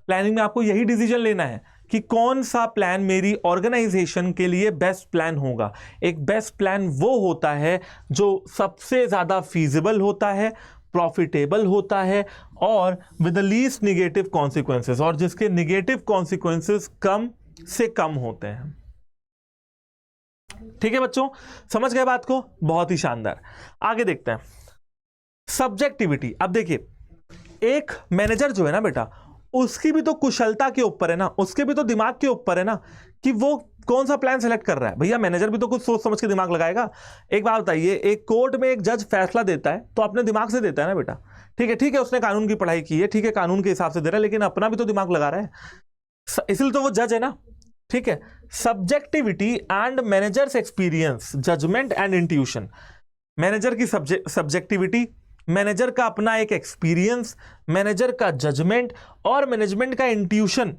प्लानिंग में आपको यही डिसीजन लेना है कि कौन सा प्लान मेरी ऑर्गेनाइजेशन के लिए बेस्ट प्लान होगा। एक बेस्ट प्लान वो होता है जो सबसे ज्यादा फीजिबल होता है, प्रॉफिटेबल होता है और with the least negative consequences, और जिसके निगेटिव कॉन्सिक्वेंसेस कम से कम होते हैं। ठीक है बच्चों, समझ गए बात को, बहुत ही शानदार। आगे देखते हैं सब्जेक्टिविटी। अब देखिए, एक मैनेजर जो है ना बेटा, उसकी भी तो कुशलता के ऊपर है ना, उसके भी तो दिमाग के ऊपर है ना कि वो कौन सा प्लान सेलेक्ट कर रहा है। भैया मैनेजर भी तो कुछ सोच समझ के दिमाग लगाएगा। एक बात बताइए, एक कोर्ट में एक जज फैसला देता है तो अपने दिमाग से देता है ना बेटा। ठीक है, उसने कानून की पढ़ाई की है, ठीक है, कानून के हिसाब से दे रहा है, लेकिन अपना भी तो दिमाग लगा रहा है, इसलिए तो वो जज है ना। ठीक है, subjectivity and managers experience, judgement and intuition. Manager की सब्जेक्टिविटी, मैनेजर का अपना एक एक्सपीरियंस, मैनेजर का जजमेंट और मैनेजमेंट का इंट्यूशन,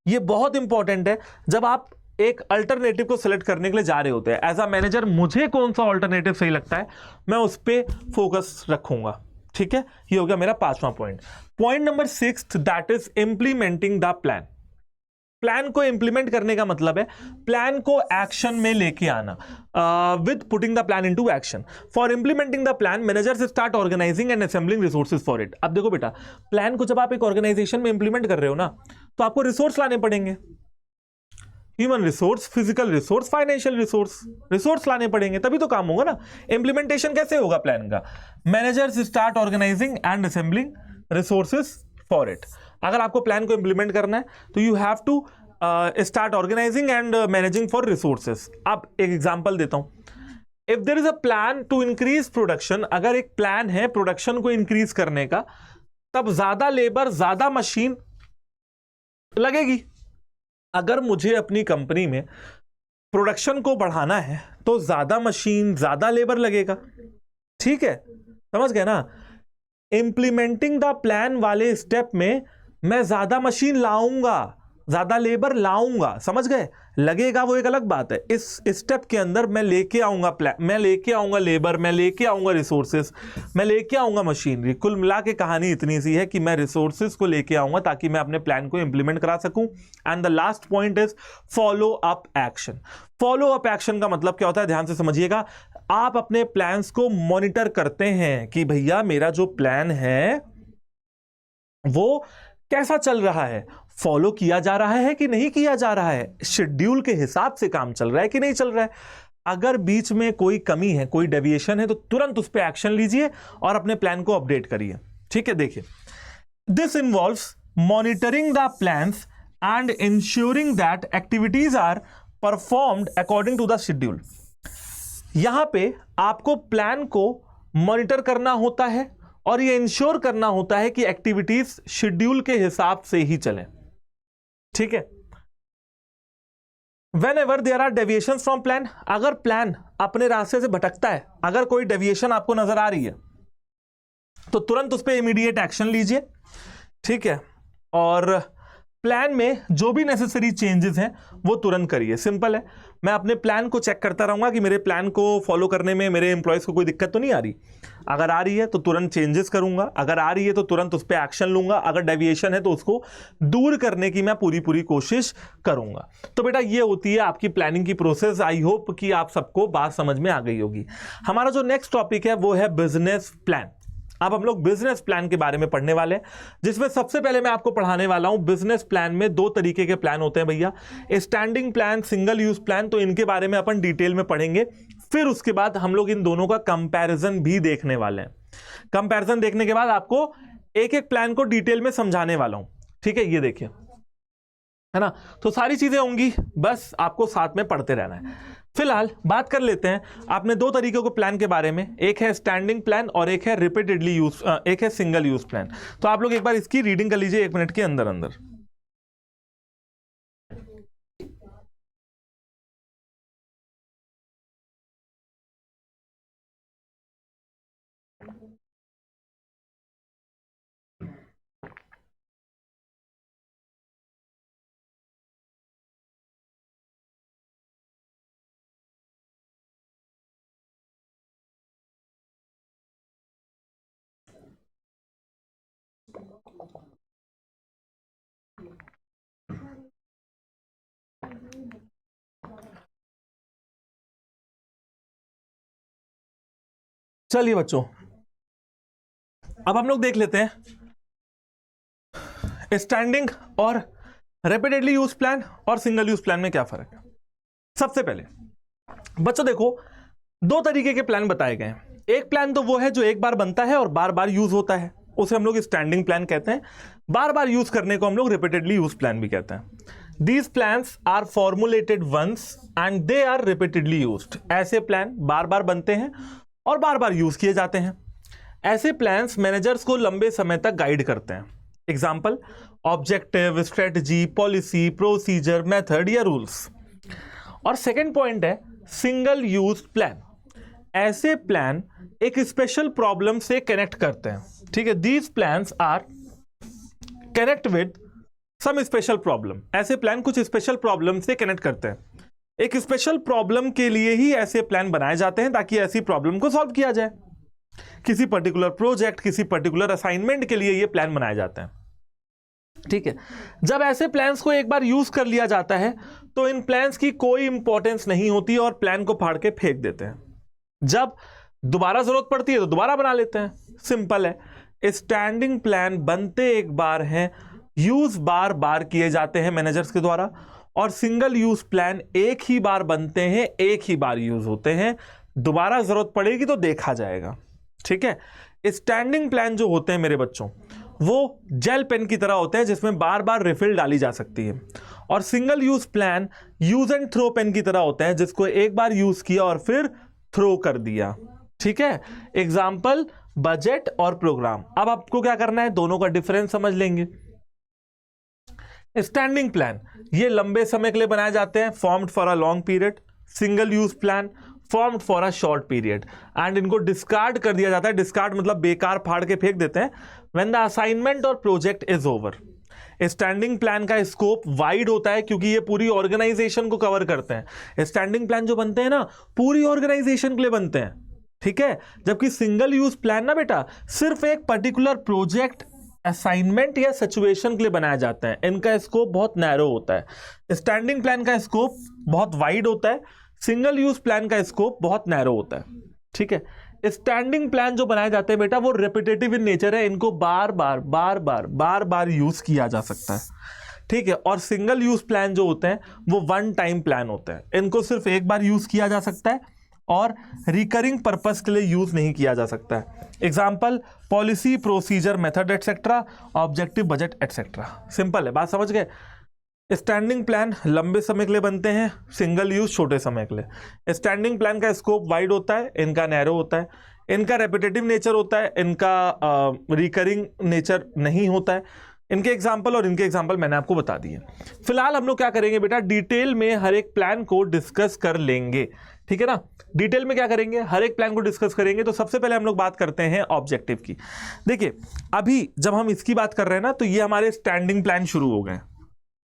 ये बहुत इंपॉर्टेंट है जब आप एक अल्टरनेटिव को सिलेक्ट करने के लिए जा रहे होते हैं। एज अ मैनेजर मुझे कौन सा अल्टरनेटिव सही लगता है, मैं उस पर फोकस रखूंगा। ठीक है, ये हो गया मेरा 5वां point. Point number 6 that is implementing the plan. Plan को इंप्लीमेंट करने का मतलब है प्लान को एक्शन में लेके आना, with putting the plan into action. For implementing the plan managers start organising and assembling resources for it. अब देखो बेटा, प्लान को जब आप एक ऑर्गेनाइजेशन में इंप्लीमेंट कर रहे हो ना, तो आपको रिसोर्स लाने पड़ेंगे, human resource, physical resource, financial resource लाने पड़ेंगे, तभी तो काम होगा ना। इंप्लीमेंटेशन कैसे होगा प्लान का, managers start organising and assembling resources for it. अगर आपको प्लान को इंप्लीमेंट करना है तो you have to start organising and managing for resources. अब एक एग्जांपल देता हूं, if there is a plan to increase production, अगर एक प्लान है प्रोडक्शन को इंक्रीज करने का, तब ज्यादा लेबर, ज्यादा मशीन लगेगी। अगर मुझे अपनी कंपनी में प्रोडक्शन को बढ़ाना है तो ज्यादा मशीन, ज्यादा लेबर लगेगा। ठीक है, समझ गए ना। इंप्लीमेंटिंग द प्लान वाले स्टेप में मैं ज्यादा मशीन लाऊंगा, ज्यादा लेबर लाऊंगा, समझ गए, लगेगा वो एक अलग बात है। इस स्टेप के अंदर मैं लेके आऊंगा प्लान, मैं लेके आऊंगा लेबर, मैं लेके आऊंगा रिसोर्सेस, मैं लेके आऊंगा मशीनरी। कुल मिला के कहानी इतनी सी है कि मैं रिसोर्सेस को लेके आऊंगा ताकि मैं अपने प्लान को इंप्लीमेंट करा सकूं। And the last point is follow up action. Follow up action का मतलब क्या होता है, ध्यान से समझिएगा। आप अपने प्लान्स को मॉनिटर करते हैं कि भैया मेरा जो प्लान है वो कैसा चल रहा है, फॉलो किया जा रहा है कि नहीं किया जा रहा है, शेड्यूल के हिसाब से काम चल रहा है कि नहीं चल रहा है। अगर बीच में कोई कमी है, कोई डेविएशन है, तो तुरंत उस पर एक्शन लीजिए और अपने प्लान को अपडेट करिए। ठीक है, देखिए, this involves monitoring the plans and ensuring that activities are performed according to the schedule. यहां पे आपको प्लान को मॉनिटर करना होता है और ये इंश्योर करना होता है कि एक्टिविटीज शेड्यूल के हिसाब से ही चलें। ठीक है, whenever there are deviation from plan, अगर प्लान अपने रास्ते से भटकता है, अगर कोई डेविएशन आपको नजर आ रही है तो तुरंत उस पर इमीडिएट एक्शन लीजिए। ठीक है, और प्लान में जो भी नेसेसरी चेंजेस हैं वो तुरंत करिए। सिंपल है, मैं अपने प्लान को चेक करता रहूंगा कि मेरे प्लान को फॉलो करने में मेरे एम्प्लॉयज को कोई दिक्कत तो नहीं आ रही। अगर आ रही है तो तुरंत चेंजेस करूंगा, अगर आ रही है तो तुरंत उस पर एक्शन लूंगा, अगर डेविएशन है तो उसको दूर करने की मैं पूरी कोशिश करूंगा। तो बेटा ये होती है आपकी प्लानिंग की प्रोसेस। आई होप कि आप सबको बात समझ में आ गई होगी। हमारा जो नेक्स्ट टॉपिक है वो है बिजनेस प्लान। अब हम लोग बिजनेस प्लान के बारे में पढ़ने वाले हैं, जिसमें सबसे पहले मैं आपको पढ़ाने वाला हूं बिजनेस प्लान में दो तरीके के प्लान होते हैं भैया, standing plan, single use plan. तो इनके बारे में अपन डिटेल में पढ़ेंगे। फिर उसके बाद हम लोग इन दोनों का कंपैरिजन भी देखने वाले हैं। कंपैरिजन देखने के बाद आपको एक एक प्लान को डिटेल में समझाने वाला हूं। ठीक है, ये देखिए, है ना, तो सारी चीजें होंगी, बस आपको साथ में पढ़ते रहना है। फिलहाल बात कर लेते हैं आपने दो तरीकों के प्लान के बारे में, एक है स्टैंडिंग प्लान और एक है रिपीटेडली यूज, एक है सिंगल यूज प्लान। तो आप लोग एक बार इसकी रीडिंग कर लीजिए 1 मिनट के अंदर अंदर। चलिए बच्चों, अब हम लोग देख लेते हैं स्टैंडिंग और रिपीटेडली यूज प्लान और सिंगल यूज प्लान में क्या फर्क है। सबसे पहले बच्चों देखो, दो तरीके के प्लान बताए गए हैं। एक प्लान तो वो है जो एक बार बनता है और बार बार यूज होता है, उसे हम लोग स्टैंडिंग प्लान कहते हैं। बार बार यूज करने को हम लोग रिपीटेडली यूज प्लान भी कहते हैं। These plans are formulated once and they are repeatedly used. ऐसे प्लान बार बार बनते हैं और बार बार यूज किए जाते हैं। ऐसे प्लान्स मैनेजर्स को लंबे समय तक गाइड करते हैं। Example, objective, strategy, policy, procedure, method या रूल्स। और सेकेंड पॉइंट है सिंगल यूज प्लान। ऐसे प्लान एक स्पेशल प्रॉब्लम से कनेक्ट करते हैं। ठीक है, these plans are connect with some special problem. ऐसे प्लान कुछ स्पेशल प्रॉब्लम से कनेक्ट करते हैं। एक स्पेशल प्रॉब्लम के लिए ही ऐसे प्लान बनाए जाते हैं ताकि ऐसी प्रॉब्लम को सॉल्व किया जाए। किसी पर्टिकुलर प्रोजेक्ट, किसी पर्टिकुलर असाइनमेंट के लिए ये प्लान बनाए जाते हैं। ठीक है, जब ऐसे प्लान्स को एक बार यूज कर लिया जाता है तो इन प्लान्स की कोई इंपॉर्टेंस नहीं होती और प्लान को फाड़ के फेंक देते हैं। जब दोबारा जरूरत पड़ती है तो दोबारा बना लेते हैं। सिंपल है, स्टैंडिंग प्लान बनते एक बार हैं, यूज बार बार किए जाते हैं मैनेजर्स के द्वारा, और सिंगल यूज प्लान एक ही बार बनते हैं, एक ही बार यूज होते हैं, दोबारा जरूरत पड़ेगी तो देखा जाएगा। ठीक है, स्टैंडिंग प्लान जो होते हैं मेरे बच्चों वो जेल पेन की तरह होते हैं जिसमें बार बार रिफिल डाली जा सकती है, और single use plan use and throw pen की तरह होते हैं जिसको एक बार यूज किया और फिर थ्रो कर दिया। ठीक है, एग्जाम्पल बजट और प्रोग्राम। अब आपको क्या करना है, दोनों का डिफरेंस समझ लेंगे। स्टैंडिंग प्लान ये लंबे समय के लिए बनाए जाते हैं, formed for a long period. Single use plan formed for a short period, and इनको डिस्कार्ड कर दिया जाता है। डिस्कार्ड मतलब बेकार, फाड़ के फेंक देते हैं, व्हेन द असाइनमेंट और project is over. Standing plan का स्कोप वाइड होता है क्योंकि ये पूरी ऑर्गेनाइजेशन को कवर करते हैं। स्टैंडिंग प्लान जो बनते हैं ना पूरी ऑर्गेनाइजेशन के लिए बनते हैं, ठीक है। जबकि सिंगल यूज प्लान ना बेटा सिर्फ एक पर्टिकुलर प्रोजेक्ट, असाइनमेंट या सिचुएशन के लिए बनाया जाता है। इनका स्कोप बहुत नैरो होता है। स्टैंडिंग प्लान का स्कोप बहुत वाइड होता है, सिंगल यूज प्लान का स्कोप बहुत नैरो होता है, ठीक है। स्टैंडिंग प्लान जो बनाए जाते हैं बेटा वो रिपीटेटिव इन नेचर है, इनको बार बार यूज किया जा सकता है, ठीक है। और सिंगल यूज प्लान जो होते हैं वो वन टाइम प्लान होते हैं, इनको सिर्फ एक बार यूज किया जा सकता है और रिकरिंग पर्पस के लिए यूज नहीं किया जा सकता है। Example policy, procedure, method etcetera, objective, budget etcetera. Simple है, बात समझ गए। स्टैंडिंग प्लान लंबे समय के लिए बनते हैं, सिंगल यूज छोटे समय के लिए। स्टैंडिंग प्लान का स्कोप वाइड होता है, इनका नैरो होता है, इनका रेपिटेटिव नेचर होता है, इनका रिकरिंग नेचर नहीं होता है। इनके एग्जाम्पल और इनके एग्जाम्पल मैंने आपको बता दिए। फिलहाल हम लोग क्या करेंगे बेटा, डिटेल में हर एक प्लान को डिस्कस कर लेंगे, ठीक है ना। डिटेल में क्या करेंगे, हर एक प्लान को डिस्कस करेंगे। तो सबसे पहले हम लोग बात करते हैं ऑब्जेक्टिव की। देखिए अभी जब हम इसकी बात कर रहे हैं ना तो ये हमारे स्टैंडिंग प्लान शुरू हो गए,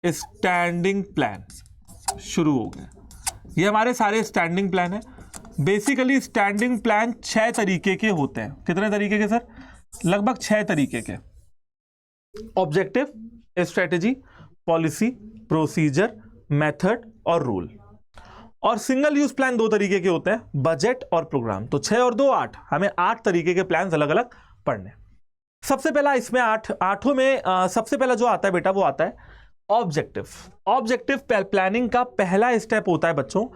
स्टैंडिंग प्लान शुरू हो गए, ये हमारे सारे स्टैंडिंग प्लान है। बेसिकली स्टैंडिंग प्लान 6 तरीके के होते हैं। कितने तरीके के सर? लगभग 6 तरीके के। Objective, strategy, policy, procedure, method और रूल। और सिंगल यूज प्लान 2 तरीके के होते हैं, बजट और प्रोग्राम। तो 6 और 2 8, हमें 8 तरीके के प्लान अलग अलग पढ़ने। सबसे पहला इसमें आठों में सबसे पहला जो आता है बेटा वो आता है ऑब्जेक्टिव। ऑब्जेक्टिव प्लानिंग का पहला स्टेप होता है बच्चों,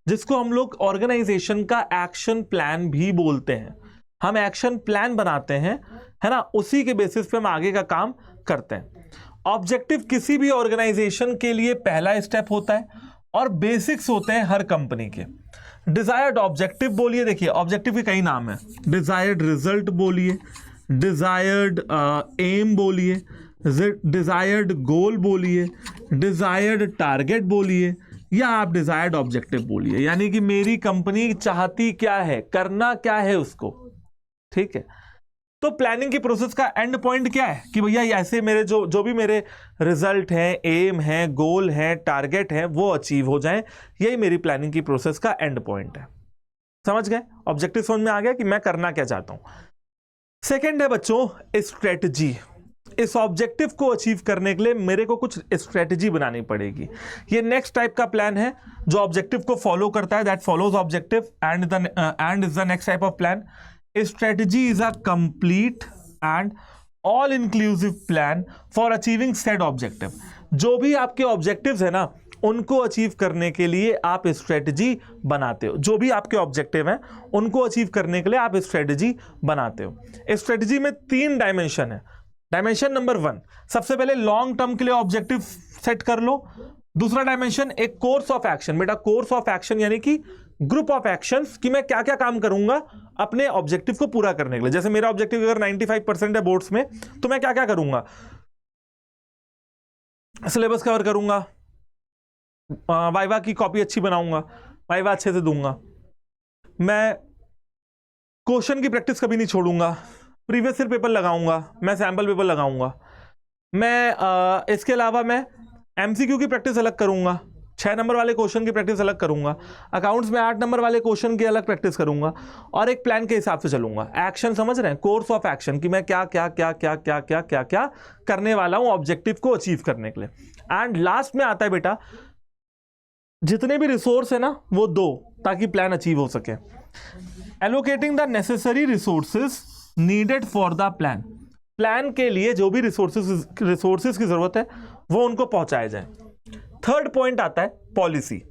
जिसको हम लोग ऑर्गेनाइजेशन का एक्शन प्लान भी बोलते हैं। हम एक्शन प्लान बनाते हैं, है ना, उसी के बेसिस पे हम आगे का काम करते हैं। ऑब्जेक्टिव किसी भी ऑर्गेनाइजेशन के लिए पहला स्टेप होता है और बेसिक्स होते हैं हर कंपनी के। डिजायर्ड ऑब्जेक्टिव बोलिए, देखिए ऑब्जेक्टिव के कई नाम है। डिजायर्ड रिजल्ट बोलिए, डिजायर्ड एम बोलिए, डिजायर्ड गोल बोलिए, डिजायर्ड टारगेट बोलिए, या आप डिजायर्ड ऑब्जेक्टिव बोलिए। यानी कि मेरी कंपनी चाहती क्या है, करना क्या है उसको, ठीक है। तो प्लानिंग की प्रोसेस का एंड पॉइंट क्या है कि भैया ऐसे मेरे जो भी मेरे रिजल्ट हैं, एम है, गोल है, टारगेट है, वो अचीव हो जाएं। यही मेरी प्लानिंग की प्रोसेस का एंड पॉइंट है। समझ गए? ऑब्जेक्टिव समझ में आ गया कि मैं करना क्या चाहता हूं। सेकेंड है बच्चों स्ट्रेटजी। इस ऑब्जेक्टिव को अचीव करने के लिए मेरे को कुछ स्ट्रेटजी बनानी पड़ेगी। ये नेक्स्ट टाइप का प्लान है जो ऑब्जेक्टिव को फॉलो करता है, that follows objective and is the next type of plan. Strategy is a complete and all inclusive plan for achieving said objective. जो भी आपके ऑब्जेक्टिव्स है ना उनको अचीव करने के लिए आप स्ट्रेटजी बनाते हो। जो भी आपके ऑब्जेक्टिव हैं उनको अचीव करने के लिए आप स्ट्रेटजी बनाते हो। स्ट्रेटजी में 3 डायमेंशन है। डायमेंशन नंबर 1, सबसे पहले लॉन्ग टर्म के लिए ऑब्जेक्टिव सेट कर लो। दूसरा डायमेंशन एक कोर्स ऑफ एक्शन। बेटा कोर्स ऑफ एक्शन यानी कि ग्रुप ऑफ एक्शंस कि मैं क्या क्या काम करूंगा अपने ऑब्जेक्टिव को पूरा करने के लिए। जैसे मेरा ऑब्जेक्टिव अगर 95% है बोर्ड्स में, तो मैं क्या क्या करूंगा, सिलेबस कवर करूंगा, वाइवा की कॉपी अच्छी बनाऊंगा, वाइवा अच्छे से दूंगा, मैं क्वेश्चन की प्रैक्टिस कभी नहीं छोड़ूंगा, प्रीवियस ईयर पेपर लगाऊंगा, मैं सैंपल पेपर लगाऊंगा, मैं इसके अलावा मैं एमसीक्यू की प्रैक्टिस अलग करूंगा, 6 नंबर वाले क्वेश्चन की प्रैक्टिस अलग करूंगा, अकाउंट्स में 8 नंबर वाले क्वेश्चन की अलग प्रैक्टिस करूंगा, और एक प्लान के हिसाब से चलूंगा। एक्शन समझ रहे हैं? कोर्स ऑफ एक्शन कि मैं क्या क्या क्या क्या क्या क्या क्या क्या करने वाला हूं ऑब्जेक्टिव को अचीव करने के लिए। एंड लास्ट में आता है बेटा जितने भी रिसोर्स है ना वो दो, ताकि प्लान अचीव हो सके। Allocating the necessary resources needed for the plan. Plan के लिए जो भी रिसोर्सेज की जरूरत है वो उनको पहुंचाए जाए। थर्ड पॉइंट आता है पॉलिसी।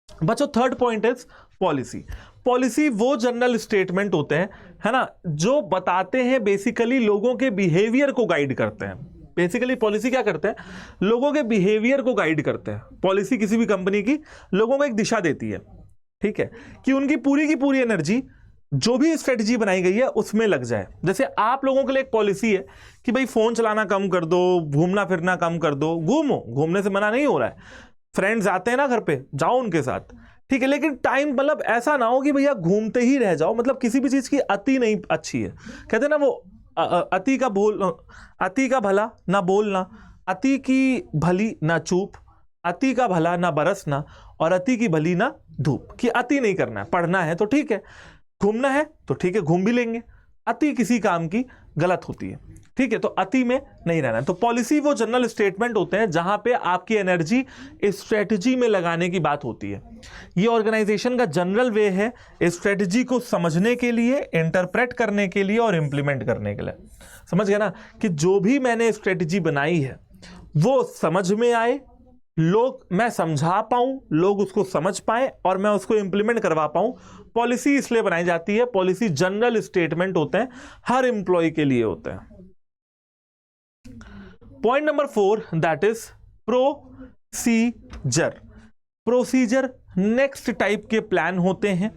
बच्चों third point is policy. Policy वो जनरल स्टेटमेंट होते हैं, है ना, जो बताते हैं बेसिकली लोगों के बिहेवियर को गाइड करते हैं। बेसिकली पॉलिसी क्या करते हैं, लोगों के बिहेवियर को गाइड करते हैं। पॉलिसी किसी भी कंपनी की लोगों को एक दिशा देती है, ठीक है, कि उनकी पूरी की पूरी एनर्जी जो भी स्ट्रेटजी बनाई गई है उसमें लग जाए। जैसे आप लोगों के लिए एक पॉलिसी है कि भाई फोन चलाना कम कर दो, घूमना फिरना कम कर दो। घूमो, घूमने से मना नहीं हो रहा है, फ्रेंड्स आते हैं ना घर पे, जाओ उनके साथ, ठीक है, लेकिन टाइम मतलब ऐसा ना हो कि भैया घूमते ही रह जाओ। मतलब किसी भी चीज की अति नहीं अच्छी है। कहते हैं ना वो अति का भला ना बोलना, अति की भली ना चूप, अति का भला ना बरसना, और अति की भली ना धूप, कि अति नहीं करना है। पढ़ना है तो ठीक है, घूमना है तो ठीक है, घूम भी लेंगे, अति किसी काम की गलत होती है, ठीक है, तो अति में नहीं रहना है। तो पॉलिसी वो जनरल स्टेटमेंट होते हैं जहां पे आपकी एनर्जी स्ट्रेटजी में लगाने की बात होती है। ये ऑर्गेनाइजेशन का जनरल वे है स्ट्रेटजी को समझने के लिए, इंटरप्रेट करने के लिए और इंप्लीमेंट करने के लिए। समझ गए ना, कि जो भी मैंने स्ट्रेटजी बनाई है वो समझ में आए, लोग मैं समझा पाऊं, लोग उसको समझ पाए और मैं उसको इंप्लीमेंट करवा पाऊं। पॉलिसी इसलिए बनाई जाती है, पॉलिसी जनरल स्टेटमेंट होते हैं, हर एम्प्लॉय के लिए होते हैं। Point number 4 that is procedure. Procedure next type के प्लान होते हैं,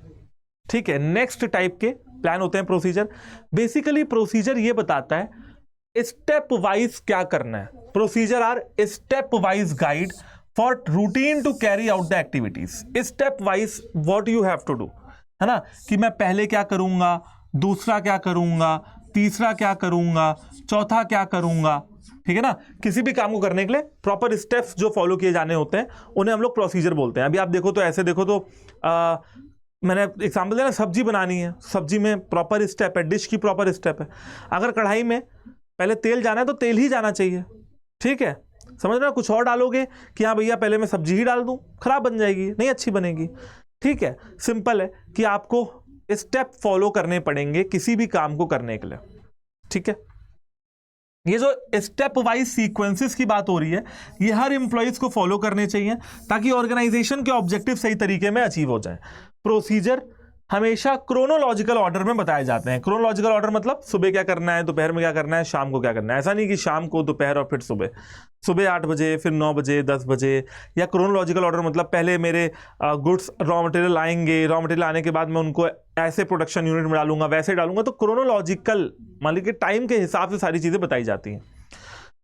ठीक है, नेक्स्ट टाइप के प्लान होते हैं प्रोसीजर। बेसिकली प्रोसीजर ये बताता है स्टेप वाइज क्या करना है। Procedure are step wise guide for routine to carry out the activities. Step wise what you have to do, है ना, कि मैं पहले क्या करूंगा, दूसरा क्या करूंगा, तीसरा क्या करूंगा, चौथा क्या करूंगा, ठीक है ना। किसी भी काम को करने के लिए प्रॉपर स्टेप्स जो फॉलो किए जाने होते हैं उन्हें हम लोग प्रोसीजर बोलते हैं। अभी आप देखो तो ऐसे देखो तो मैंने एग्जाम्पल दिया ना, सब्जी बनानी है, सब्जी में प्रॉपर स्टेप है, डिश की प्रॉपर स्टेप है। अगर कढ़ाई में पहले तेल जाना है तो तेल ही जाना चाहिए, ठीक है, समझ रहे हो। कुछ और डालोगे कि हाँ भैया पहले मैं सब्जी ही डाल दूं, खराब बन जाएगी, नहीं अच्छी बनेगी, ठीक है। सिंपल है कि आपको स्टेप फॉलो करने पड़ेंगे किसी भी काम को करने के लिए, ठीक है। ये जो स्टेप वाइज सीक्वेंसेस की बात हो रही है ये हर एम्प्लॉइज को फॉलो करने चाहिए ताकि ऑर्गेनाइजेशन के ऑब्जेक्टिव सही तरीके में अचीव हो जाए। प्रोसीजर हमेशा क्रोनोलॉजिकल ऑर्डर में बताए जाते हैं। क्रोनोलॉजिकल ऑर्डर मतलब सुबह क्या करना है, दोपहर में क्या करना है, शाम को क्या करना है। ऐसा नहीं कि शाम को, दोपहर और फिर सुबह, सुबह 8 बजे, फिर 9 बजे, 10 बजे। या क्रोनोलॉजिकल ऑर्डर मतलब पहले मेरे गुड्स रॉ मटेरियल आएंगे, रॉ मटेरियल आने के बाद मैं उनको ऐसे प्रोडक्शन यूनिट में डालूंगा, वैसे डालूंगा। तो क्रोनोलॉजिकल मान लीजिए टाइम के हिसाब से सारी चीज़ें बताई जाती हैं।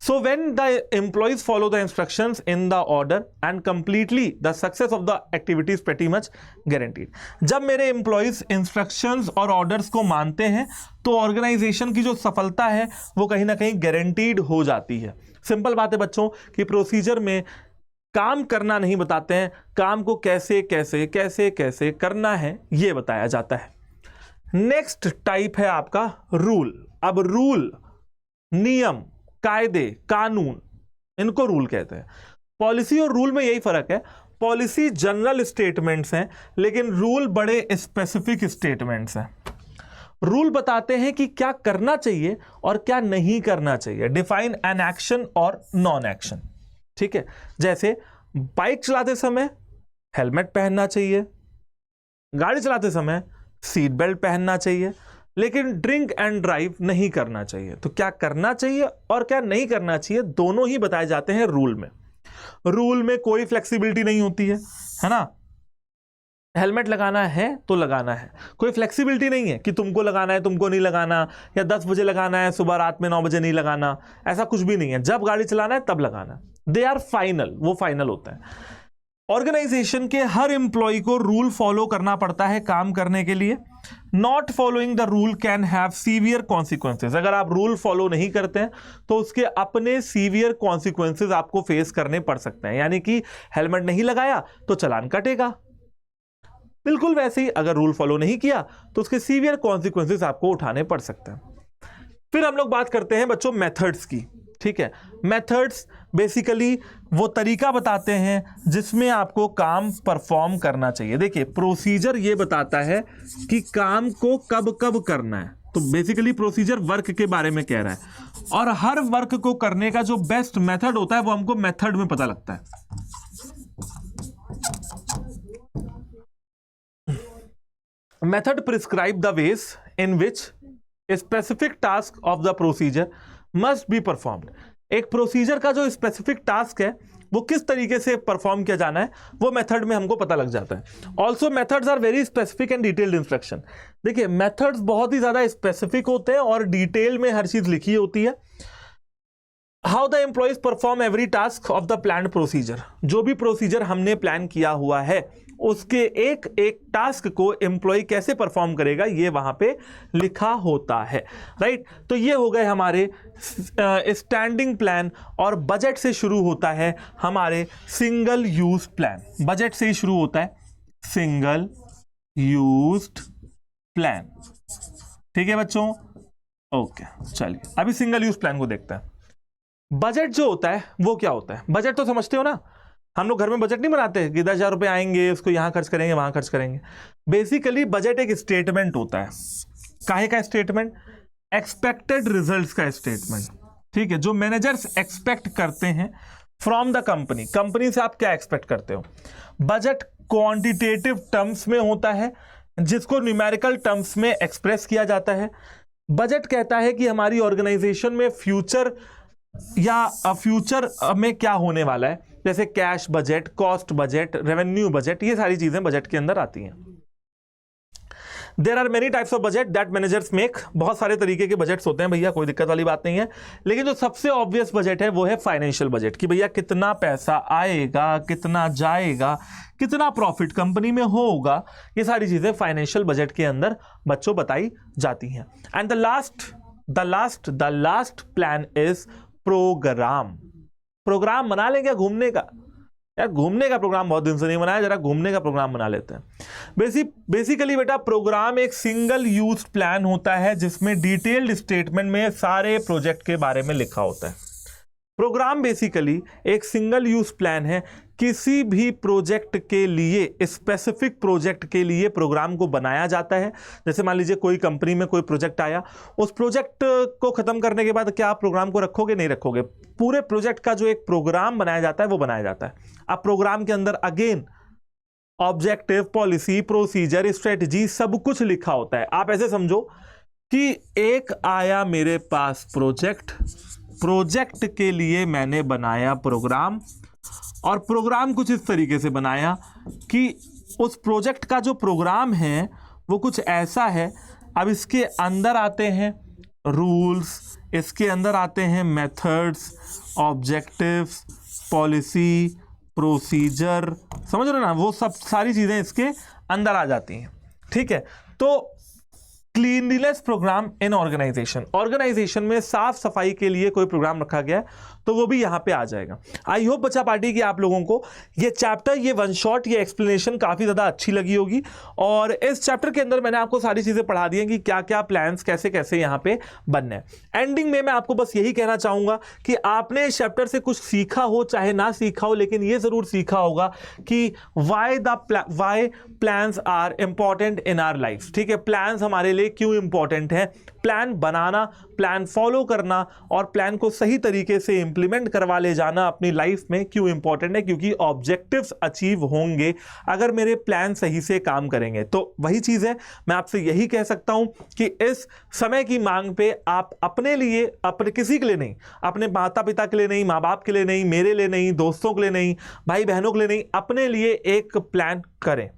So when the employees follow the instructions in the order and completely, the success of the activity is pretty much guaranteed. जब मेरे employees instructions और orders को मानते हैं तो organization की जो सफलता है वो कहीं ना कहीं guaranteed हो जाती है। सिंपल बात है बच्चों कि प्रोसीजर में काम करना नहीं बताते हैं, काम को कैसे कैसे कैसे कैसे करना है ये बताया जाता है। नेक्स्ट टाइप है आपका रूल। अब रूल, नियम, कायदे, कानून, इनको रूल कहते हैं। पॉलिसी और रूल में यही फर्क है, पॉलिसी जनरल स्टेटमेंट्स हैं लेकिन रूल बड़े स्पेसिफिक स्टेटमेंट्स हैं। रूल बताते हैं कि क्या करना चाहिए और क्या नहीं करना चाहिए, डिफाइन एन एक्शन और नॉन एक्शन, ठीक है। जैसे बाइक चलाते समय हेलमेट पहनना चाहिए, गाड़ी चलाते समय सीट बेल्ट पहनना चाहिए, लेकिन ड्रिंक एंड ड्राइव नहीं करना चाहिए। तो क्या करना चाहिए और क्या नहीं करना चाहिए दोनों ही बताए जाते हैं रूल में। रूल में कोई फ्लेक्सिबिलिटी नहीं होती है ना। हेलमेट लगाना है तो लगाना है, कोई फ्लेक्सिबिलिटी नहीं है कि तुमको लगाना है तुमको नहीं लगाना, या 10 बजे लगाना है सुबह रात में 9 बजे नहीं लगाना, ऐसा कुछ भी नहीं है। जब गाड़ी चलाना है तब लगाना, दे आर फाइनल, वो फाइनल होता है। ऑर्गेनाइजेशन के हर एम्प्लॉय को रूल फॉलो करना पड़ता है काम करने के लिए। Not following the rule can have severe consequences. अगर आप रूल फॉलो नहीं करते हैं तो उसके अपने सीवियर कॉन्सिक्वेंसेज आपको फेस करने पड़ सकते हैं। यानी कि हेलमेट नहीं लगाया तो चालान कटेगा, बिल्कुल वैसे ही अगर रूल फॉलो नहीं किया तो उसके सीवियर कॉन्सिक्वेंसेज आपको उठाने पड़ सकते हैं। फिर हम लोग बात करते हैं बच्चों मेथड्स की, ठीक है। मेथड्स बेसिकली वो तरीका बताते हैं जिसमें आपको काम परफॉर्म करना चाहिए। देखिए प्रोसीजर ये बताता है कि काम को कब कब करना है, तो बेसिकली प्रोसीजर वर्क के बारे में कह रहा है, और हर वर्क को करने का जो बेस्ट मेथड होता है वो हमको मेथड में पता लगता है। Method prescribe the ways in which a specific task of the procedure must be performed. एक प्रोसीजर का जो स्पेसिफिक टास्क है वो किस तरीके से परफॉर्म किया जाना है वो मेथड में हमको पता लग जाता है। Also methods are very specific and detailed instruction. देखिए मेथड्स बहुत ही ज्यादा स्पेसिफिक होते हैं और डिटेल में हर चीज लिखी होती है। How the employees perform every task of the plan procedure. जो भी प्रोसीजर हमने प्लान किया हुआ है उसके एक एक टास्क को एम्प्लॉय कैसे परफॉर्म करेगा ये वहां पे लिखा होता है, राइट। तो ये हो गए हमारे स्टैंडिंग प्लान, और बजट से शुरू होता है हमारे सिंगल यूज प्लान। बजट से ही शुरू होता है सिंगल यूज्ड प्लान, ठीक है बच्चों। ओके, चलिए अभी सिंगल यूज प्लान को देखते हैं। बजट जो होता है वो क्या होता है? बजट तो समझते हो ना, हम लोग घर में बजट नहीं बनाते कि 10,000 रुपए आएंगे, उसको यहां खर्च करेंगे वहां खर्च करेंगे। बेसिकली बजट एक स्टेटमेंट होता है। काहे का स्टेटमेंट? एक्सपेक्टेड रिजल्ट्स का स्टेटमेंट, ठीक है। जो मैनेजर्स एक्सपेक्ट करते हैं फ्रॉम द कंपनी, कंपनी से आप क्या एक्सपेक्ट करते हो। बजट क्वांटिटेटिव टर्म्स में होता है, जिसको न्यूमेरिकल टर्म्स में एक्सप्रेस किया जाता है। बजट कहता है कि हमारी ऑर्गेनाइजेशन में फ्यूचर या फ्यूचर में क्या होने वाला है, जैसे cash budget, cost budget, revenue budget, ये सारी चीजें बजट के अंदर आती हैं। There are many types of budget that managers make. बहुत सारे तरीके के बजट्स होते हैं भैया, कोई दिक्कत वाली बात नहीं है। लेकिन जो सबसे ऑब्वियस बजट है वो है फाइनेंशियल बजट, कि भैया कितना पैसा आएगा, कितना जाएगा, कितना प्रॉफिट कंपनी में होगा, ये सारी चीजें फाइनेंशियल बजट के अंदर बच्चों बताई जाती हैं। And the last plan is programme. Programme बना लेंगे घूमने का, यार घूमने का प्रोग्राम बहुत दिन से नहीं बनाया, जरा घूमने का प्रोग्राम बना लेते हैं। बेसिकली बेटा प्रोग्राम एक सिंगल यूज प्लान होता है जिसमें डिटेल्ड स्टेटमेंट में सारे प्रोजेक्ट के बारे में लिखा होता है। प्रोग्राम बेसिकली एक सिंगल यूज प्लान है। किसी भी प्रोजेक्ट के लिए, स्पेसिफिक प्रोजेक्ट के लिए प्रोग्राम को बनाया जाता है। जैसे मान लीजिए कोई कंपनी में कोई प्रोजेक्ट आया, उस प्रोजेक्ट को खत्म करने के बाद क्या आप प्रोग्राम को रखोगे? नहीं रखोगे। पूरे प्रोजेक्ट का जो एक प्रोग्राम बनाया जाता है वो बनाया जाता है। अब प्रोग्राम के अंदर again objective, policy, procedure, strategy सब कुछ लिखा होता है। आप ऐसे समझो कि एक आया मेरे पास प्रोजेक्ट के लिए मैंने बनाया प्रोग्राम, और प्रोग्राम कुछ इस तरीके से बनाया कि उस प्रोजेक्ट का जो प्रोग्राम है वो कुछ ऐसा है। अब इसके अंदर आते हैं रूल्स, इसके अंदर आते हैं मेथड्स, ऑब्जेक्टिव्स, पॉलिसी, प्रोसीजर, समझ रहे हो ना, वो सब सारी चीजें इसके अंदर आ जाती हैं, ठीक है। तो क्लीनलीनेस प्रोग्राम इन ऑर्गेनाइजेशन में साफ सफाई के लिए कोई प्रोग्राम रखा गया है तो वो भी यहां पे आ जाएगा। आई होप बच्चा पार्टी की आप लोगों को ये चैप्टर, ये वन शॉट, ये एक्सप्लेनेशन काफी ज्यादा अच्छी लगी होगी। और इस चैप्टर के अंदर मैंने आपको सारी चीजें पढ़ा दी हैं कि क्या क्या प्लान्स कैसे कैसे यहां पे बनने हैं। एंडिंग में मैं आपको बस यही कहना चाहूंगा कि आपने इस चैप्टर से कुछ सीखा हो चाहे ना सीखा हो, लेकिन ये जरूर सीखा होगा कि why plans are important in our life, ठीक है। प्लान्स हमारे लिए क्यों इंपॉर्टेंट है, प्लान बनाना, प्लान फॉलो करना और प्लान को सही तरीके से इंप्लीमेंट करवा ले जाना अपनी लाइफ में क्यों इंपॉर्टेंट है, क्योंकि ऑब्जेक्टिव्स अचीव होंगे अगर मेरे प्लान सही से काम करेंगे। तो वही चीज है, मैं आपसे यही कह सकता हूं कि इस समय की मांग पे आप अपने लिए, अपने किसी के लिए नहीं, अपने माता पिता के लिए नहीं, माँ बाप के लिए नहीं, मेरे लिए नहीं, दोस्तों के लिए नहीं, भाई बहनों के लिए नहीं, अपने लिए एक प्लान करें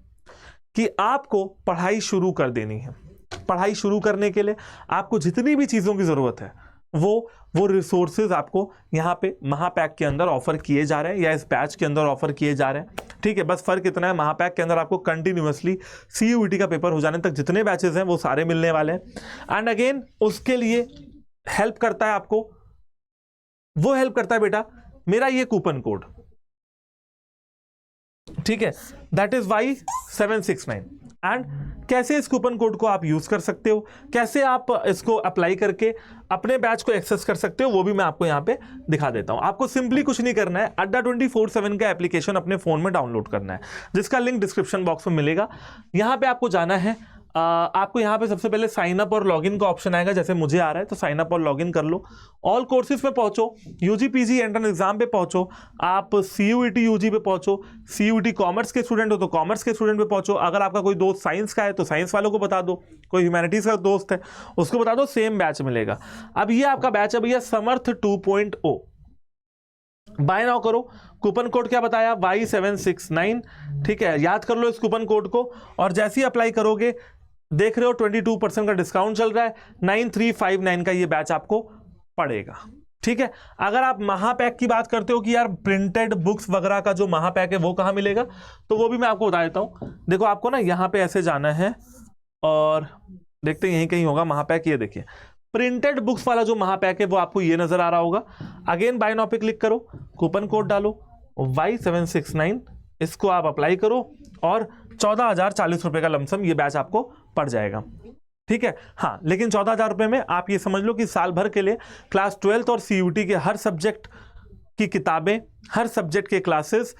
कि आपको पढ़ाई शुरू कर देनी है। पढ़ाई शुरू करने के लिए आपको जितनी भी चीजों की जरूरत है वो रिसोर्सेज आपको यहाँ पे महापैक के अंदर ऑफर किए जा रहे हैं या इस बैच के अंदर ऑफर किए जा रहे हैं, ठीक है। बस फर्क इतना है, महापैक के अंदर आपको कंटिन्यूअसली CUET का पेपर हो जाने तक जितने बैचेस हैं वो सारे मिलने वाले हैं। एंड अगेन उसके लिए हेल्प करता है आपको, वो हेल्प करता है बेटा मेरा ये कूपन कोड, ठीक है, दैट इज Y769। एंड कैसे इस कूपन कोड को आप यूज कर सकते हो, कैसे आप इसको अप्लाई करके अपने बैच को एक्सेस कर सकते हो, वो भी मैं आपको यहाँ पे दिखा देता हूँ। आपको सिंपली कुछ नहीं करना है, अड्डा 24/7 का एप्लीकेशन अपने फोन में डाउनलोड करना है, जिसका लिंक डिस्क्रिप्शन बॉक्स में मिलेगा। यहाँ पे आपको जाना है, आपको यहाँ पे सबसे पहले साइन अप और लॉगिन का ऑप्शन आएगा, जैसे मुझे आ रहा है, तो साइन अप और लॉगिन कर लो। ऑल कोर्सेज पे पहुंचो, UG PG एंट्रेंस एग्जाम पे पहुंचो, आप CUET UG पे पहुंचो, CUET कॉमर्स के स्टूडेंट हो तो कॉमर्स के स्टूडेंट पे पहुंचो। अगर आपका कोई दोस्त साइंस का है तो साइंस वालों को बता दो, कोई ह्यूमैनिटीज का दोस्त है उसको बता दो, सेम बैच मिलेगा। अब ये आपका बैच है भैया समर्थ 2.0, बाय नाउ करो। कूपन कोड क्या बताया, Y769, ठीक है, याद कर लो इस कूपन कोड को। और जैसे ही अप्लाई करोगे, देख रहे हो 22% का डिस्काउंट चल रहा है, 9359 का ये बैच आपको पड़ेगा, ठीक है। अगर आप महापैक की बात करते हो कि यार प्रिंटेड बुक्स वगैरह का जो महापैक है वो कहाँ मिलेगा, तो वो भी मैं आपको बता देता हूँ। देखो आपको ना यहाँ पे ऐसे जाना है और देखते हैं यहीं कहीं होगा महापैक। ये देखिए प्रिंटेड बुक्स वाला जो महापैक है वो आपको ये नजर आ रहा होगा। अगेन बाय नाउ पे क्लिक करो, कूपन कोड डालो Y769, इसको आप अप्लाई करो और 14,040 रुपए का लमसम ये बैच आपको पड़ जाएगा। ठीक है। हाँ, लेकिन 14,000 रुपए में आप ये समझ लो कि साल भर के लिए क्लास 12th और CUT के हर सब्जेक्ट की किताबें, हर सब्जेक्ट के क्लासेस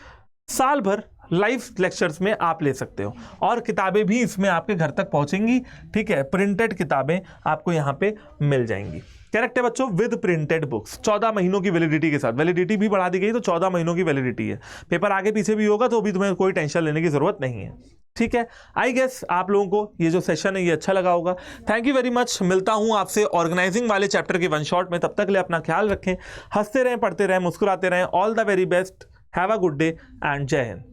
साल भर लाइव लेक्चर्स में आप ले सकते हो, और किताबें भी इसमें आपके घर तक पहुंचेंगी। ठीक है, प्रिंटेड किताबें आपको यहाँ पे मिल जाएंगी। करेक्ट है बच्चों, विद प्रिंटेड बुक्स 14 महीनों की वैलिडिटी के साथ। वैलिडिटी भी बढ़ा दी गई तो 14 महीनों की वैलिडिटी है। पेपर आगे पीछे भी होगा तो भी तुम्हें कोई टेंशन लेने की जरूरत नहीं है। ठीक है, आई गेस आप लोगों को ये जो सेशन है ये अच्छा लगा होगा। Thank you very much. मिलता हूं आपसे ऑर्गेनाइजिंग वाले चैप्टर के वन शॉट में। तब तक ले अपना ख्याल रखें, हंसते रहें, पढ़ते रहें, मुस्कुराते रहें। All the very best, have a good day and जय हिंद।